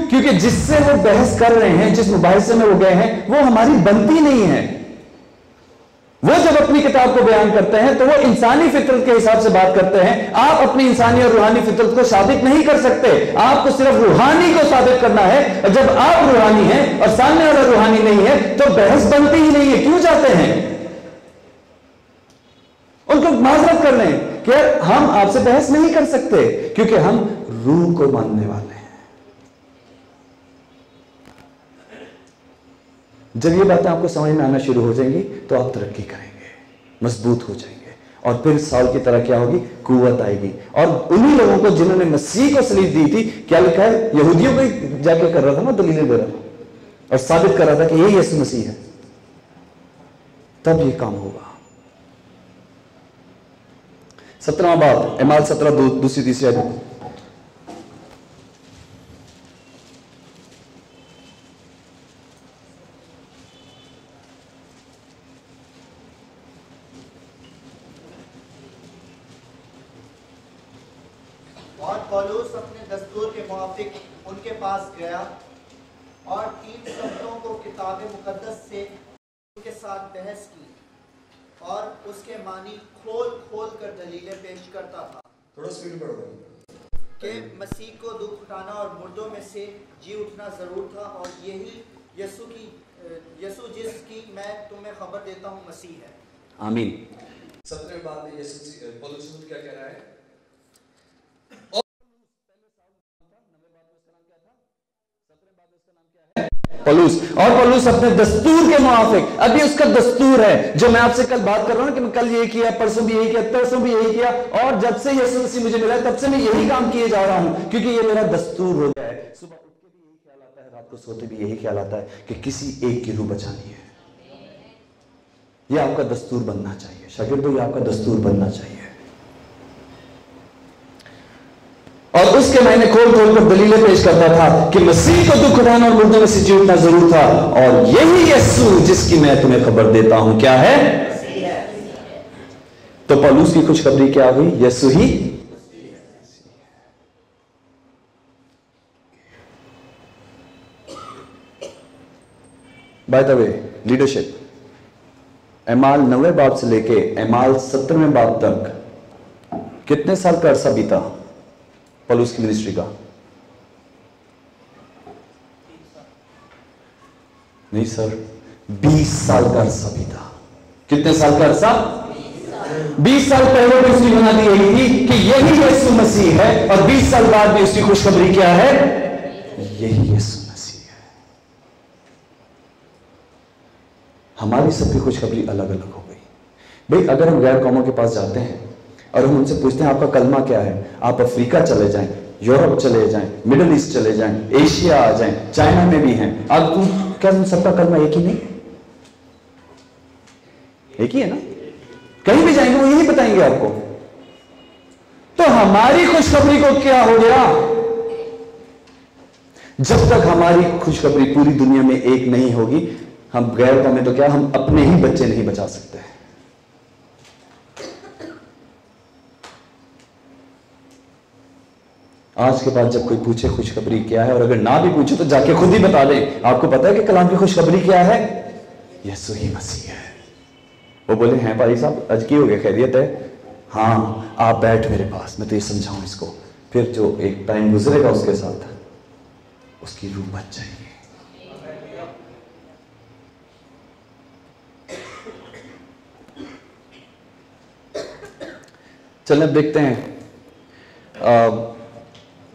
क्योंकि जिससे वो बहस कर रहे हैं, जिस मुबाहिसे में वो गए हैं, वो हमारी बनती नहीं है। वो जब अपनी किताब को बयान करते हैं तो वो इंसानी फितरत के हिसाब से बात करते हैं। आप अपनी इंसानी और रूहानी फितरत को साबित नहीं कर सकते, आपको सिर्फ रूहानी को साबित करना है। और जब आप रूहानी हैं और सामने वाला रूहानी नहीं है तो बहस बनती ही नहीं है। क्यों जाते हैं? उनको माजरत कर लें कि यार हम आपसे बहस नहीं कर सकते, क्योंकि हम रूह को मानने वाले हैं। जब ये बातें आपको समझ में आना शुरू हो जाएंगी तो आप तरक्की करेंगे, मजबूत हो जाएंगे, और फिर साउल की तरह क्या होगी? कुव्वत आएगी। और उन्हीं लोगों को जिन्होंने मसीह को सलीब दी थी, क्या लिखा है? यहूदियों को जाके कर रहा था ना, दलीलें दे रहा था और साबित कर रहा था कि यही यीशु मसीह है, तब ये काम होगा। 17वां बाब, एमाल 17 दूसरी तीसरी आयत। पौलुस अपने दस्तूर के मुआफिक उनके पास गया और 3 शब्दों को किताब मुकद्दस से उनके साथ बहस की और उसके मानी खोल खोल कर दलीलें पेश करता था। थोड़ा स्पीड बढ़ो कि मसीह को दुख उठाना और मुर्दों में से जी उठना जरूर था और यही यसु जिसकी मैं तुम्हें खबर देता हूँ मसीह है। आमीन। 17वें बात में पौलुस क्या कह रहा है? पौलुस अपने दस्तूर के मुआफिक, अभी उसका दस्तूर है जो मैं आपसे कल बात कर रहा हूं कि मैं कल यही किया, परसों भी यही किया, तरसों भी यही किया, और जब से यीशु मसीह मुझे मिला तब से मैं यही काम किए जा रहा हूं, क्योंकि ये मेरा दस्तूर हो गया है। सुबह उठ के भी यही ख्याल आता है, रात को सोते भी यही ख्याल आता है कि किसी एक की रूह बचानी है। यह आपका दस्तूर बनना चाहिए शागिर्दों, यह आपका दस्तूर बनना चाहिए। और उसके मैंने खोल खोल कर दलीलें पेश करता था कि मसीह को दुख उठाना और मुर्दों में से जी उठना जरूर था, और यही यीशु जिसकी मैं तुम्हें खबर देता हूं क्या है? तो पौलुस की खुशखबरी क्या हुई? यीशु ही। बाय द वे, लीडरशिप एमाल 9वें बाब से लेके एमाल 17वें बाब तक कितने साल का अरसा बीता पौलुस की मिनिस्ट्री का? नहीं सर, 20 साल का अरसा बीता। कितने साल का अरसा? 20 साल पहले भी उसकी बना दी गई थी कि यही यीशु मसीह है, और 20 साल बाद भी उसकी खुशखबरी क्या है? यही यीशु मसीह है। हमारी सबकी खुशखबरी अलग अलग हो गई। भाई अगर हम गैर कौमों के पास जाते हैं और हम उनसे पूछते हैं आपका कलमा क्या है, आप अफ्रीका चले जाएं, यूरोप चले जाएं, मिडिल ईस्ट चले जाएं, एशिया आ जाएं, चाइना में भी हैं, अब क्या सबका कलमा एक ही नहीं? एक ही है ना? कहीं भी जाएंगे वो यही बताएंगे आपको। तो हमारी खुशखबरी को क्या हो गया? जब तक हमारी खुशखबरी पूरी दुनिया में एक नहीं होगी, हम गैर कौमें तो क्या, हम अपने ही बच्चे नहीं बचा सकते हैं। आज के बाद जब कोई पूछे खुशखबरी क्या है, और अगर ना भी पूछे तो जाके खुद ही बता दें, आपको पता है कि कलाम की खुशखबरी क्या है? यीशु ही मसीह है। वो बोले हैं भाई साहब आज की हो गया, खैरियत है? हाँ आप बैठ मेरे पास, मैं तो ये समझाऊं इसको। फिर जो एक टाइम गुजरेगा उसके साथ, उसकी रूह बच जाएगी। चलें अब देखते हैं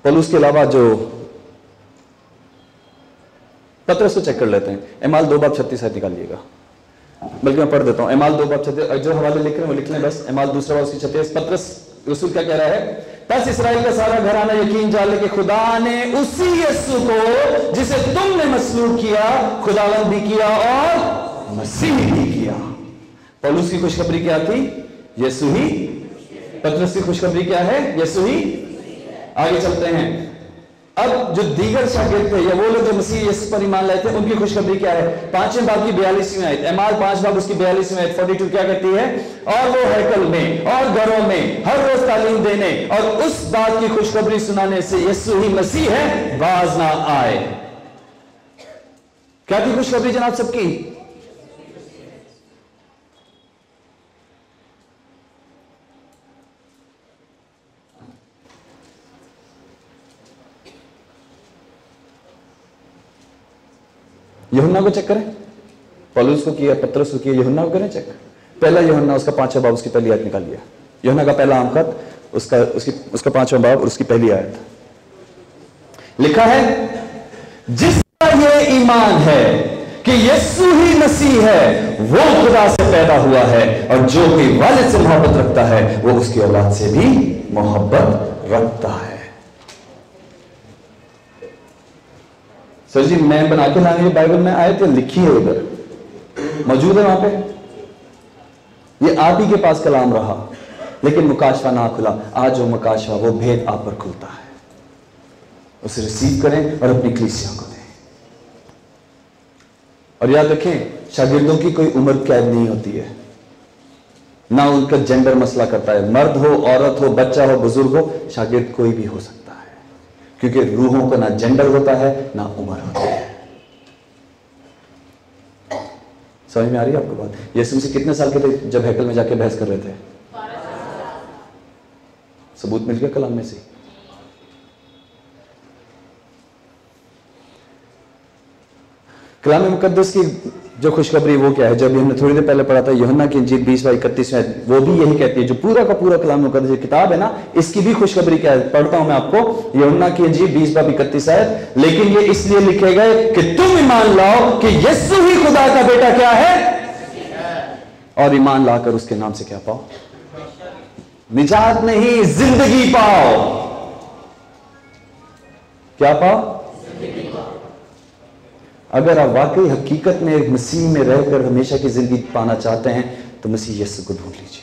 पौलुस के अलावा जो पत्रस को चेक कर लेते हैं। एमाल 2 बाब 36 निकालिएगा, बल्कि मैं पढ़ देता हूं। एमाल 2 बाब 36, जो हवाले लिख रहे हैं वो लिख लें बस। एमाल 2 बाब 36, पत्रस रसूल क्या कह रहा है? तस इसराइल का सारा घराना यकीन जाने कि खुदा ने उसी यीशु को जिसे तुमने मसलूब किया, खुदावंद भी किया और मसीह भी किया। पौलुस की खुशखबरी क्या थी? यीशु ही। पत्रस की खुशखबरी क्या है? यीशु ही। आगे चलते हैं। अब जो दीगर शागिर्द थे या वो लोग जो मसीह यीशु पर ईमान लाए थे, उनकी खुशखबरी क्या है? 5वें बाब की 42वीं आयत, एमाल 5 बाब उसकी 42वीं आयत 42 क्या कहती है? और वो हैकल में और घरों में हर रोज तालीम देने और उस बात की खुशखबरी सुनाने से यीशु ही मसीह है बाज ना आए। क्या थी खुशखबरी जनाब सबकी? यूहन्ना को चेक करें। पौलुस को किया, पत्रस को किया, यूहन्ना को करें चेक। पहला यूहन्ना उसका 5वां बाब उसकी पहली आयत निकाल लिया। यूहन्ना का पहला आम खत उसका 5वां बाब और उसकी पहली आयत लिखा है, जिसका ये ईमान है कि यीशु ही मसीह है, वो खुदा से पैदा हुआ है, और जो कोई वालिद से मोहब्बत रखता है वो उसकी औलाद से भी मोहब्बत रखता है। सर जी मैं बना के लाने बाइबल में आए थे, लिखी है उधर मौजूद है वहां पे। ये आप ही के पास कलाम रहा लेकिन मुकाशवा ना खुला। आज वो मुकाशवा, वो भेद आप पर खुलता है। उसे रिसीव करें और अपनी कलीसिया को दें। और याद रखें, शागिर्दों की कोई उम्र कैद नहीं होती है, ना उनका जेंडर मसला करता है। मर्द हो, औरत हो, बच्चा हो, बुजुर्ग हो, शागिर्द कोई भी हो सकता है। क्योंकि रूहों का ना जेंडर होता है ना उम्र होती है। समझ में आ रही है आपको बात? यीशु मसीह कितने साल के थे जब हैकल में जाके बहस कर रहे थे? सबूत मिल गया कलाम में से। कलाम मुकद्दस की जो खुशखबरी वो क्या है? जब हमने थोड़ी देर पहले पढ़ा था यूहन्ना की इंजील 20:31 में, वो भी यही कहती है। जो पूरा का पूरा कलाम मुकद्दस किताब है ना, इसकी भी खुशखबरी क्या है? पढ़ता हूं मैं आपको यूहन्ना की इंजील 20:31 है, लेकिन ये इसलिए लिखे गए कि तुम ईमान लाओ कि यीशु ही खुदा का बेटा क्या है, और ईमान लाकर उसके नाम से क्या पाओ? निजात नहीं, जिंदगी पाओ। क्या पाओ? अगर आप वाकई हकीकत में मसीह में रहकर हमेशा की जिंदगी पाना चाहते हैं तो मसीह यीशु को ढूंढ लीजिए,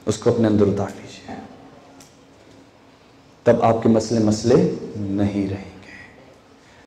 उसको अपने अंदर उतार लीजिए, तब आपके मसले नहीं रहेंगे।